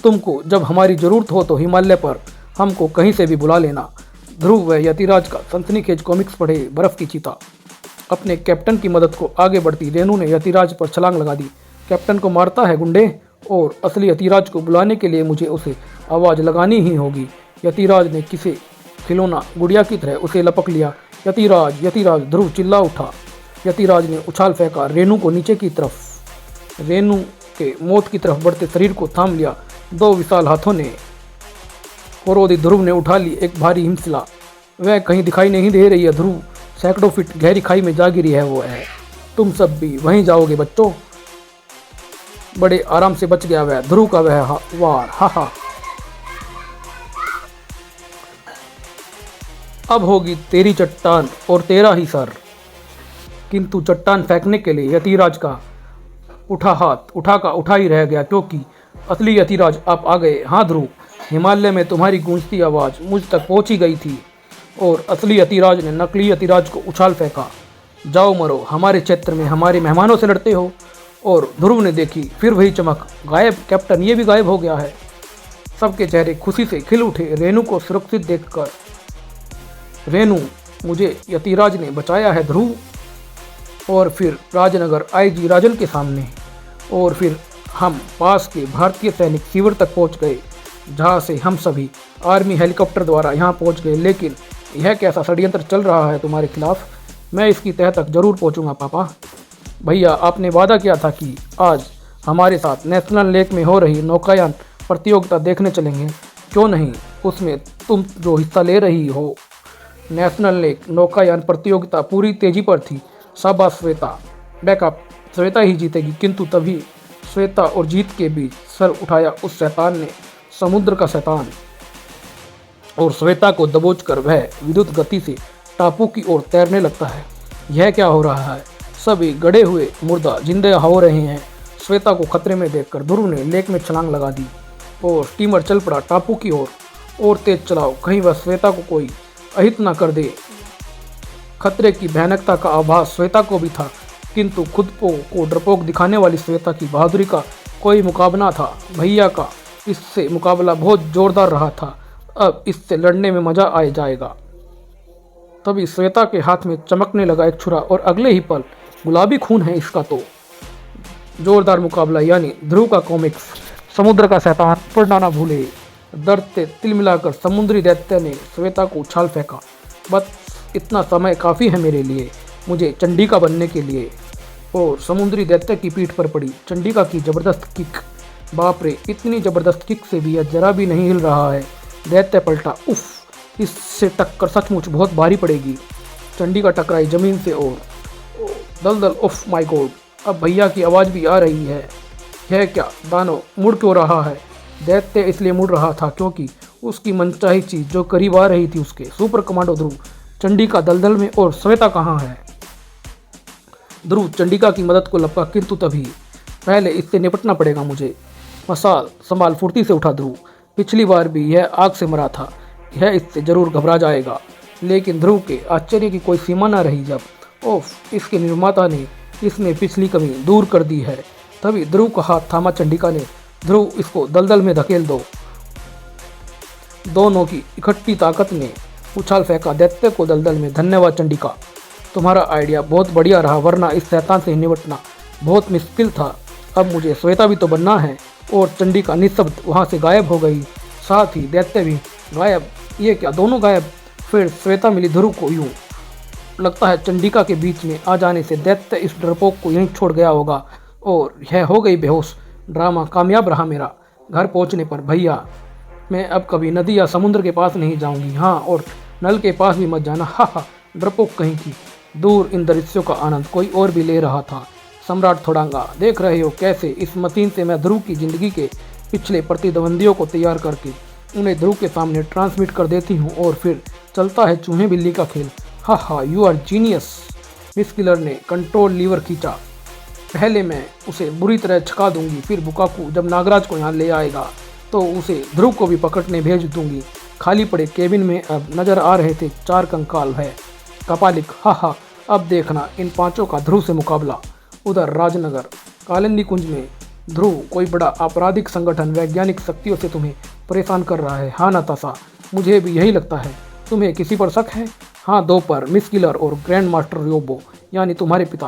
तुमको जब हमारी जरूरत हो तो हिमालय पर हमको कहीं से भी बुला लेना। ध्रुव व यतिराज का सनसनीखेज कॉमिक्स पढ़े बर्फ की चीता। अपने कैप्टन की मदद को आगे बढ़ती रेनू ने यतिराज पर छलांग लगा दी। कैप्टन को मारता है गुंडे, और असली यतिराज को बुलाने के लिए मुझे उसे आवाज़ लगानी ही होगी। यतिराज ने किसी खिलौना गुड़िया की तरह उसे लपक लिया। यतिराज, यतिराज, ध्रुव चिल्ला उठा। यतिराज ने उछाल फेंका रेनू को नीचे की तरफ। रेनू के मौत की तरफ बढ़ते शरीर को थाम लिया दो विशाल हाथों ने। क्रोधित ध्रुव ने उठा ली एक भारी हिमशिला। वह कहीं दिखाई नहीं दे रही है ध्रुव, सैकड़ों फीट गहरी खाई में जा गिरी है वो है। तुम सब भी वहीं जाओगे बच्चों। बड़े आराम से बच गया वह ध्रुव का वह वार। हा हा। अब होगी तेरी चट्टान और तेरा ही सर। किंतु चट्टान फेंकने के लिए यतिराज का उठा हाथ उठा ही रह गया, क्योंकि असली यतिराज आप आ गए। हाँ ध्रुव, हिमालय में तुम्हारी गूंजती आवाज़ मुझ तक पहुंची गई थी और असली यतिराज ने नकली यतिराज को उछाल फेंका। जाओ मरो, हमारे क्षेत्र में हमारे मेहमानों से लड़ते हो। और ध्रुव ने देखी फिर वही चमक। गायब कैप्टन, ये भी गायब हो गया है। सबके चेहरे खुशी से खिल उठे रेनू को सुरक्षित देखकर। रेनू, मुझे यतिराज ने बचाया है ध्रुव। और फिर राजनगर आईजी राजन के सामने। और फिर हम पास के भारतीय सैनिक शिविर तक पहुंच गए, जहां से हम सभी आर्मी हेलीकॉप्टर द्वारा यहां पहुंच गए। लेकिन यह कैसा षड्यंत्र चल रहा है तुम्हारे खिलाफ? मैं इसकी तह तक जरूर पहुंचूंगा पापा। भैया, आपने वादा किया था कि आज हमारे साथ नेशनल लेक में हो रही नौकायान प्रतियोगिता देखने चलेंगे। क्यों नहीं, उसमें तुम जो हिस्सा ले रही हो। नेशनल लेक नौकायान प्रतियोगिता पूरी तेजी पर थी। शाबाश श्वेता, बैकअप, श्वेता ही जीतेगी। किंतु तभी श्वेता और जीत के बीच सर उठाया उस शैतान ने, समुद्र का शैतान। और श्वेता को दबोचकर वह विद्युत गति से टापू की ओर तैरने लगता है। यह क्या हो रहा है? सभी गड़े हुए मुर्दा जिंदे हो रहे हैं। श्वेता को खतरे में देखकर ध्रुव ने लेक में छलांग लगा दी और स्टीमर चल पड़ा टापू की ओर। और तेज चलाओ, कहीं वह श्वेता को कोई अहित न कर दे। खतरे की भयानकता का आभास श्वेता को भी था, किंतु खुद को डरपोक दिखाने वाली श्वेता की बहादुरी का कोई मुकाबला था। भैया का इससे मुकाबला बहुत जोरदार रहा था। अब इससे लड़ने में मजा आ जाएगा। तभी श्वेता के हाथ में चमकने लगा एक छुरा और अगले ही पल गुलाबी खून है इसका तो। जोरदार मुकाबला यानी ध्रुव का कॉमिक्स। समुद्र का शैतान पढ़ना ना भूले। दर्द से तिल मिलाकर समुद्री दैत्य ने श्वेता को उछाल फेंका। बस इतना समय काफ़ी है मेरे लिए, मुझे चंडिका बनने के लिए। और समुद्री दैत्य की पीठ पर पड़ी चंडिका की जबरदस्त किक। बाप रे, इतनी जबरदस्त किक से भी यह जरा भी नहीं हिल रहा है। दैत्य पलटा। उफ, इससे टक्कर सचमुच बहुत भारी पड़ेगी। चंडिका टकराई जमीन से और दलदल। उफ माय गॉड, अब भैया की आवाज़ भी आ रही है। यह क्या, दानव मुड़ क्यों रहा है? दैत्य इसलिए मुड़ रहा था क्योंकि उसकी मनचाही चीज़ जो करीब आ रही थी उसके। सुपर कमांडो ध्रुव चंडिका दलदल में, और श्वेता कहाँ है? ध्रुव चंडिका की मदद को लपका, किंतु तभी पहले इससे निपटना पड़ेगा मुझे। मसाल संभाल फुर्ती से उठा ध्रुव। पिछली बार भी यह आग से मरा था, यह इससे जरूर घबरा जाएगा। लेकिन ध्रुव के आश्चर्य की कोई सीमा न रही जब ओफ, इसके निर्माता ने इसमें पिछली कमी दूर कर दी है। तभी ध्रुव का हाथ थामा चंडिका ने। ध्रुव, इसको दलदल में धकेल दो। दोनों की इकट्ठी ताकत ने उछाल फेंका दैत्य को दलदल में। धन्यवाद चंडिका, तुम्हारा आइडिया बहुत बढ़िया रहा, वरना इस शैतान से निपटना बहुत मुश्किल था। अब मुझे श्वेता भी तो बनना है। और चंडिका निःशब्द वहाँ से गायब हो गई, साथ ही दैत्य भी गायब। ये क्या, दोनों गायब? फिर श्वेता मिली ध्रुव को। यूँ लगता है चंडिका के बीच में आ जाने से दैत्य इस डरपोक को यहीं छोड़ गया होगा और यह हो गई बेहोश। ड्रामा कामयाब रहा मेरा। घर पहुंचने पर भैया, मैं अब कभी नदी या समुद्र के पास नहीं जाऊंगी। हाँ, और नल के पास भी मत जाना। हा हा, डरपोक कहीं की। दूर इन दृश्यों का आनंद कोई और भी ले रहा था। सम्राट थोड़ांगा, देख रहे हो कैसे इस मशीन से मैं ध्रुव की जिंदगी के पिछले प्रतिद्वंदियों को तैयार करके उन्हें ध्रुव के सामने ट्रांसमिट कर देती हूँ और फिर चलता है चूहे बिल्ली का खेल। हा हा, you are genius. Miss killer ने कंट्रोल लीवर खींचा। पहले मैं उसे बुरी तरह छका दूंगी, फिर बुकाकू जब नागराज को यहाँ ले आएगा तो उसे ध्रुव को भी पकड़ने भेज दूंगी। खाली पड़े केबिन में अब नजर आ रहे थे 4 कंकाल है। कपालिक, हा हा, अब देखना इन 5 का ध्रुव से मुकाबला। उधर राजनगर कालिंदी कुंज में ध्रुव, कोई बड़ा आपराधिक संगठन वैज्ञानिक शक्तियों से तुम्हें परेशान कर रहा है। हाँ नताशा, मुझे भी यही लगता है। तुम्हें किसी पर शक है? हाँ, 2 पर, मिस किलर और ग्रैंड मास्टर रोबो, यानी तुम्हारे पिता,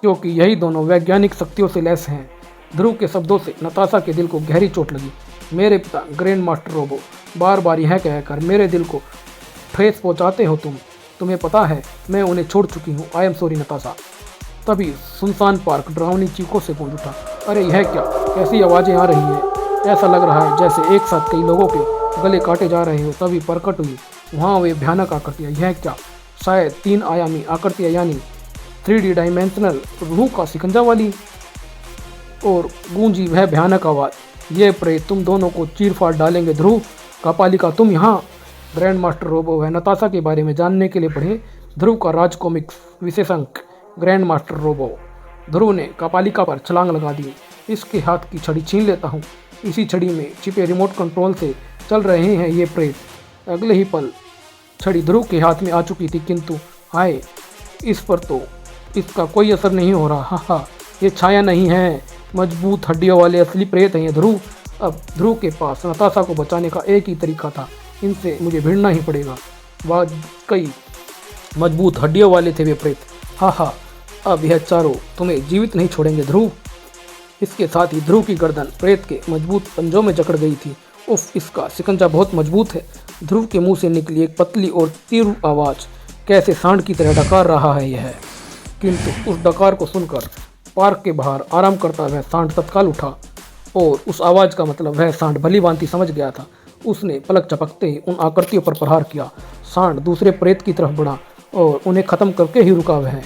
क्योंकि यही दोनों वैज्ञानिक शक्तियों से लैस हैं। ध्रुव के शब्दों से नताशा के दिल को गहरी चोट लगी। मेरे पिता ग्रैंड मास्टर रोबो, बार बार यह कहकर मेरे दिल को ठेस पहुंचाते हो तुम। तुम्हें पता है मैं उन्हें छोड़ चुकी हूँ। I am sorry Natasha. तभी सुनसान पार्क डरावनी चीखों से गूंज उठा। अरे यह क्या, कैसी आवाज़ें आ रही है? ऐसा लग रहा है जैसे एक साथ कई लोगों के गले काटे जा रहे हो। तभी प्रकट हुई वहाँ वे भयानक आकृतियाँ। यह क्या, शायद 3 आयामी आकृतियाँ, यानी 3D डायमेंशनल रूह का शिकंजा वाली। और गूंजी वह भयानक आवाज़, ये प्रेत तुम दोनों को चीर फाड़ डालेंगे। ध्रुव, कपालिका, तुम यहाँ? ग्रैंड मास्टर रोबो वह नताशा के बारे में जानने के लिए पढ़े ध्रुव का राज कॉमिक्स विशेषांक ग्रैंड मास्टर रोबो। ध्रुव ने कपालिका पर छलांग लगा दी। इसके हाथ की छड़ी छीन लेता हूँ। इसी छड़ी में छिपे रिमोट कंट्रोल से चल रहे हैं ये प्रेत। अगले ही पल छड़ी ध्रुव के हाथ में आ चुकी थी, किंतु हाय, इस पर तो इसका कोई असर नहीं हो रहा। हा हा, ये छाया नहीं है, मजबूत हड्डियों वाले असली प्रेत हैं ये ध्रुव। अब ध्रुव के पास नताशा को बचाने का एक ही तरीका था, इनसे मुझे भिड़ना ही पड़ेगा। वाकई मजबूत हड्डियों वाले थे वे प्रेत। हा हा, अब यह चारों तुम्हें जीवित नहीं छोड़ेंगे ध्रुव। इसके साथ ही ध्रुव की गर्दन प्रेत के मजबूत पंजों में जकड़ गई थी। उफ, इसका शिकंजा बहुत मजबूत है। ध्रुव के मुंह से निकली एक पतली और तीव्र आवाज़ कैसे सांड की तरह डकार रहा है यह। किंतु उस डकार को सुनकर पार्क के बाहर आराम करता वह सांड तत्काल उठा और उस आवाज़ का मतलब वह सांड भली भांति समझ गया था। उसने पलक झपकते ही उन आकृतियों पर प्रहार किया। सांड दूसरे प्रेत की तरफ बढ़ा और उन्हें खत्म करके ही रुका वह।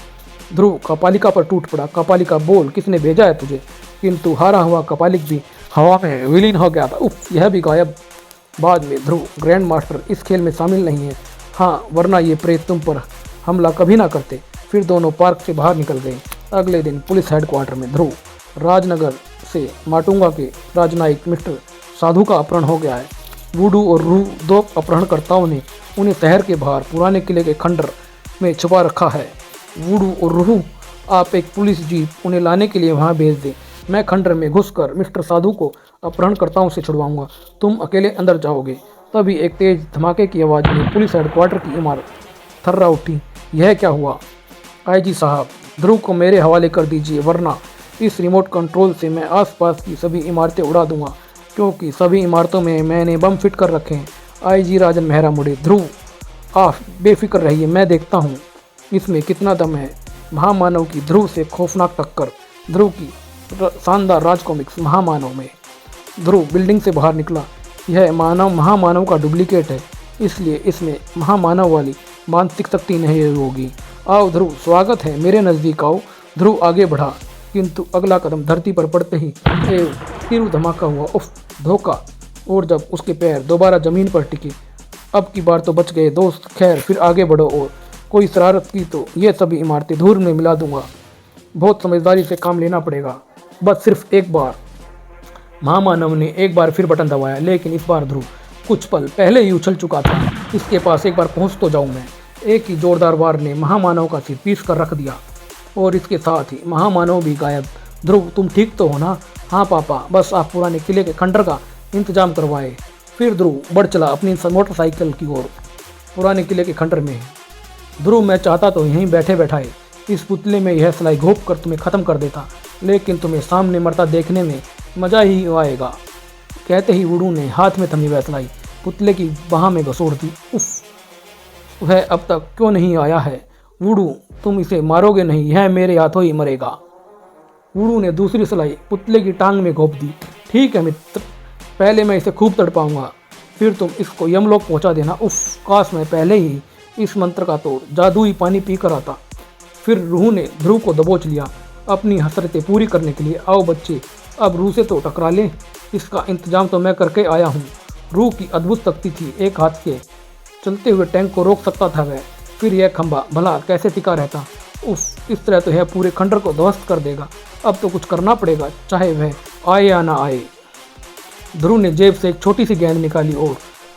ध्रुव कपालिका पर टूट पड़ा। कपालिका, बोल, किसने भेजा है तुझे? किंतु हारा हुआ कपालिक भी हवा में विलीन हो गया था। उफ, यह भी गायब। बाद में ध्रुव, ग्रैंड मास्टर इस खेल में शामिल नहीं है। हाँ, वरना ये प्रेत तुम पर हमला कभी ना करते। फिर दोनों पार्क से बाहर निकल गए। अगले दिन पुलिस हेडक्वार्टर में ध्रुव, राजनगर से माटुंगा के राजनायक मिस्टर साधु का अपहरण हो गया है। वुडू और रूह, 2 अपहरणकर्ताओं ने उन्हें शहर के बाहर पुराने किले के खंडर में छुपा रखा है। वुडू और रूह, आप एक पुलिस जीप उन्हें लाने के लिए वहां भेज दें। मैं खंडर में घुसकर मिस्टर साधु को अपहरणकर्ताओं से छुड़वाऊंगा। तुम अकेले अंदर जाओगे। तभी एक तेज धमाके की आवाज़ में पुलिस हेडक्वार्टर की इमारत थर्रा उठी। यह क्या हुआ? आईजी साहब, ध्रुव को मेरे हवाले कर दीजिए, वरना इस रिमोट कंट्रोल से मैं आसपास की सभी इमारतें उड़ा दूंगा, क्योंकि सभी इमारतों में मैंने बम फिट कर रखे हैं। आईजी राजन मेहरा मुड़े। ध्रुव, आप बेफिक्र रहिए, मैं देखता हूँ इसमें कितना दम है। महामानव की ध्रुव से खौफनाक टक्कर। ध्रुव की शानदार राज कॉमिक्स महामानव में। ध्रुव बिल्डिंग से बाहर निकला। यह महामानव का डुप्लीकेट है, इसलिए इसमें महामानव वाली मानसिक शक्ति नहीं होगी। आओ ध्रुव, स्वागत है, मेरे नज़दीक आओ। ध्रुव आगे बढ़ा, किंतु अगला कदम धरती पर पड़ते ही एक तीव्र धमाका हुआ। उफ, धोखा। और जब उसके पैर दोबारा जमीन पर टिके, अब की बार तो बच गए दोस्त। खैर, फिर आगे बढ़ो और कोई शरारत की तो ये सभी इमारतें धूल में मिला दूंगा। बहुत समझदारी से काम लेना पड़ेगा, बस सिर्फ एक बार। महामानव ने एक बार फिर बटन दबाया, लेकिन इस बार ध्रुव कुछ पल पहले ही उछल चुका था। इसके पास एक बार पहुंच तो जाऊं मैं। एक ही जोरदार वार ने महामानव का सिर पीस कर रख दिया, और इसके साथ ही महामानव भी गायब। ध्रुव, तुम ठीक तो हो ना? हाँ पापा, बस आप पुराने किले के खंडर का इंतजाम करवाए। फिर ध्रुव बढ़ चला अपनी मोटरसाइकिल की ओर। पुराने किले के खंडर में ध्रुव, मैं चाहता तो यहीं बैठे बैठाए इस पुतले में यह सिलाई घोप कर तुम्हें ख़त्म कर देता, लेकिन तुम्हें सामने मरता देखने में मज़ा ही आएगा। कहते ही वुडू ने हाथ में थमी वह सिलाई पुतले की बाह में घसोड़ दी। उफ, वह अब तक क्यों नहीं आया है? वुडू, तुम इसे मारोगे नहीं, यह मेरे हाथों ही मरेगा। वुडू ने दूसरी सिलाई पुतले की टांग में घोप दी। ठीक है मित्र, पहले मैं इसे खूब तड़पाऊंगा, फिर तुम इसको यमलोक पहुंचा देना। उफ, काश मैं पहले ही इस मंत्र का तोड़ जादुई पानी पी कर आता। फिर रूह ने ध्रुव को दबोच लिया अपनी हसरतें पूरी करने के लिए। आओ बच्चे, अब रूह से तो टकरा लें, इसका इंतजाम तो मैं करके आया हूँ। रूह की अद्भुत शक्ति थी, एक हाथ के चलते हुए टैंक को रोक सकता था वह। फिर यह खंभा भला कैसे टिका रहता? उफ, इस तरह तो यह पूरे खंडर को ध्वस्त कर देगा। अब तो कुछ करना पड़ेगा, चाहे वह आए या ना आए। ध्रुव ने जेब से एक छोटी सी गेंद निकाली और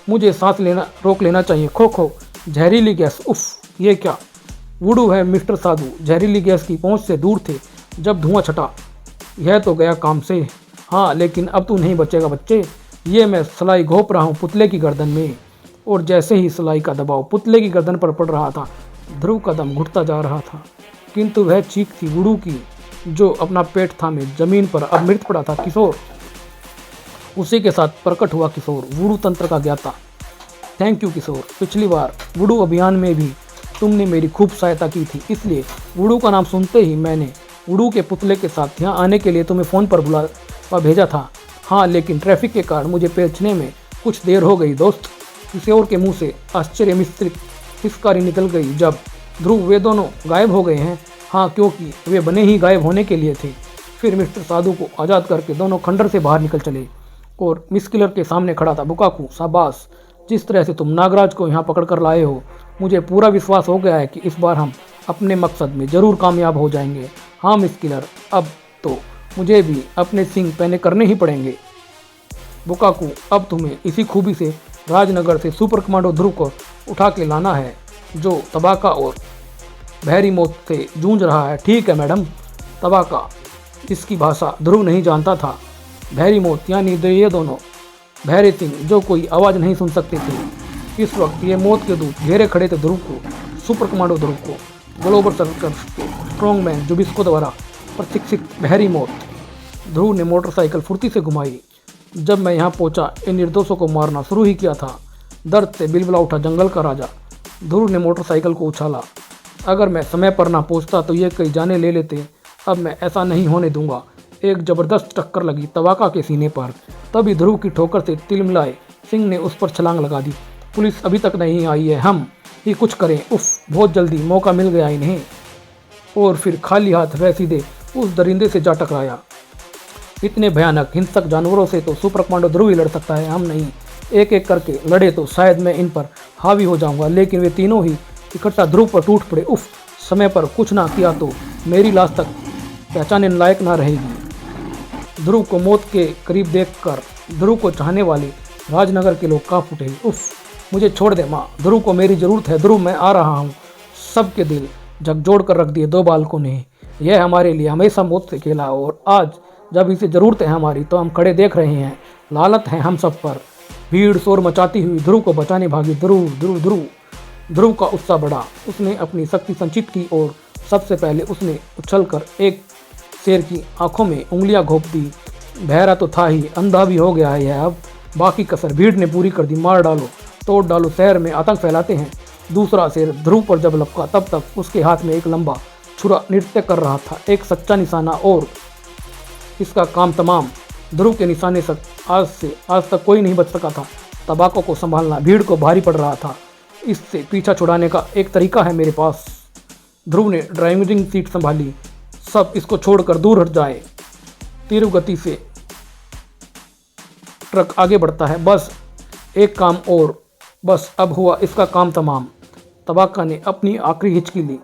मुझे सांस लेना रोक लेना चाहिए। खो खो, जहरीली गैस। उफ, ये क्या? वुडू है मिस्टर साधु, जहरीली गैस की पहुंच से दूर थे जब धुआं छटा। यह तो गया काम से। हाँ, लेकिन अब तू नहीं बचेगा बच्चे। ये मैं सिलाई घोप रहा हूँ पुतले की गर्दन में। और जैसे ही सिलाई का दबाव पुतले की गर्दन पर पड़ रहा था, ध्रुव का दम घुटता जा रहा था। किंतु वह चीख थी वुडू की, जो अपना पेट थामे जमीन पर अब मृत पड़ा था। किशोर, उसी के साथ प्रकट हुआ किशोर, वुडू तंत्र का ज्ञाता। थैंक यू किशोर, पिछली बार वुडू अभियान में भी तुमने मेरी खूब सहायता की थी, इसलिए वुडू का नाम सुनते ही मैंने वुडू के पुतले के साथ यहाँ आने के लिए तुम्हें फ़ोन पर बुला भेजा था। हाँ, लेकिन ट्रैफिक के कारण मुझे पहुँचने में कुछ देर हो गई दोस्त। किशोर के मुंह से आश्चर्य मिश्रित हिचकारी निकल गई जब ध्रुव, वे दोनों गायब हो गए हैं? हाँ, क्योंकि वे बने ही गायब होने के लिए थे। फिर मिस्टर साधु को आज़ाद करके दोनों खंडर से बाहर निकल चले और मिस किलर के सामने खड़ा था। बुकाकू, शाबाश, जिस तरह से तुम नागराज को यहाँ पकड़ कर लाए हो, मुझे पूरा विश्वास हो गया है कि इस बार हम अपने मकसद में ज़रूर कामयाब हो जाएंगे। हाँ मिस किलर, अब तो मुझे भी अपने सिंग पहने करने ही पड़ेंगे। बुकाकू, अब तुम्हें इसी खूबी से राजनगर से सुपर कमांडो ध्रुव को उठा के लाना है, जो तबाका और बहरी मौत से जूझ रहा है। ठीक है मैडम। तबाका, जिसकी भाषा ध्रुव नहीं जानता था, बहरी मौत यानी ये दोनों बहरे सिंह जो कोई आवाज़ नहीं सुन सकते थे। इस वक्त ये मौत के दूत घेरे खड़े थे ध्रुव को, सुपर कमांडो ध्रुव को, ग्लोबल सर्कस के स्ट्रॉन्ग मैन जुबिस्को द्वारा प्रशिक्षित बहरी मौत। ध्रुव ने मोटरसाइकिल फुर्ती से घुमाई। जब मैं यहाँ पहुँचा, इन निर्दोषों को मारना शुरू ही किया था। दर्द से बिलबिला उठा जंगल का राजा। ध्रुव ने मोटरसाइकिल को उछाला। अगर मैं समय पर ना पहुँचता तो ये कई जाने ले लेते। अब मैं ऐसा नहीं होने दूंगा। एक ज़बरदस्त टक्कर लगी तबाका के सीने पर। तभी ध्रुव की ठोकर से तिलमिलाए सिंह ने उस पर छलांग लगा दी। पुलिस अभी तक नहीं आई है, हम ही कुछ करें। उफ, बहुत जल्दी मौका मिल गया इन्हें। और फिर खाली हाथ वह सीधे उस दरिंदे से जा टकराया। इतने भयानक हिंसक जानवरों से तो सुपर कमांडो ध्रुव ही लड़ सकता है, हम नहीं। एक एक करके लड़े तो शायद मैं इन पर हावी हो जाऊंगा, लेकिन वे तीनों ही इकट्ठा ध्रुव पर टूट पड़े। उफ, समय पर कुछ ना किया तो मेरी लाश तक पहचानने लायक ना रहेगी। ध्रुव को मौत के करीब देखकर ध्रुव को चाहने वाले राजनगर के लोग काँप उठे। उफ, मुझे छोड़ दे माँ, ध्रुव को मेरी ज़रूरत है। ध्रुव, मैं आ रहा हूँ। सबके दिल झकझोर कर रख दिए दो बालकों ने। यह हमारे लिए हमेशा मौत से खेला, और आज जब इसे ज़रूरत है हमारी, तो हम खड़े देख रहे हैं। लालत है हम सब पर। भीड़ शोर मचाती हुई ध्रुव को बचाने भागी। ध्रुव ध्रुव ध्रुव ध्रुव का उत्साह बढ़ा। उसने अपनी शक्ति संचित की और सबसे पहले उसने उछलकर एक शेर की आंखों में उंगलियां घोंप दी। बहरा तो था ही, अंधा भी हो गया है यह अब। बाकी कसर भीड़ ने पूरी कर दी। मार डालो, तोड़ डालो, शहर में आतंक फैलाते हैं। दूसरा शेर ध्रुव पर जब लपका तब तक उसके हाथ में एक लंबा छुरा नृत्य कर रहा था, एक सच्चा निशाना, और इसका काम तमाम। ध्रुव के निशाने से आज तक कोई नहीं बच सका था। तबाको को संभालना भीड़ को भारी पड़ रहा था। इससे पीछा छुड़ाने का एक तरीका है मेरे पास। ध्रुव ने ड्राइविंग सीट संभाली। सब इसको छोड़कर दूर हट जाए। तीव्र गति से ट्रक आगे बढ़ता है। बस एक काम और, बस अब हुआ इसका काम तमाम। तबाका ने अपनी आखिरी हिचकी ली।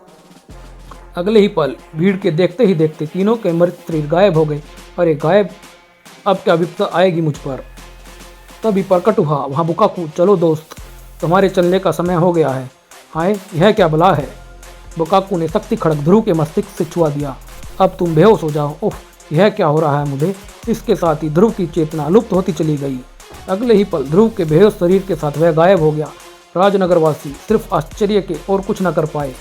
अगले ही पल भीड़ के देखते ही देखते तीनों के मृत शरीर गायब हो गए। अरे गायब, अब क्या विपदा आएगी मुझ पर। तभी प्रकट हुआ वहाँ बुकाकू। चलो दोस्त, तुम्हारे चलने का समय हो गया है। हाय, यह क्या बला है। बुकाकू ने शक्ति खड़क ध्रुव के मस्तिष्क से छुआ दिया। अब तुम बेहोश हो जाओ। उफ, यह क्या हो रहा है मुझे। इसके साथ ही ध्रुव की चेतना लुप्त होती चली गई। अगले ही पल ध्रुव के बेहोश शरीर के साथ वह गायब हो गया। राजनगरवासी सिर्फ आश्चर्य के और कुछ न कर पाए।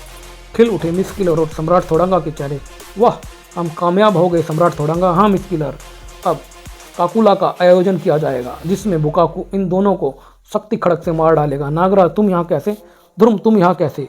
खिल उठे मिस किलर और सम्राट थोड़ंगा के चेहरे। वाह, हम कामयाब हो गए सम्राट थोड़ंगा। हाँ मिस किलर, अब काकुला का आयोजन किया जाएगा जिसमें बुकाकू इन दोनों को शक्ति खड़क से मार डालेगा। नागराज तुम यहाँ कैसे। ध्रुव तुम यहाँ कैसे।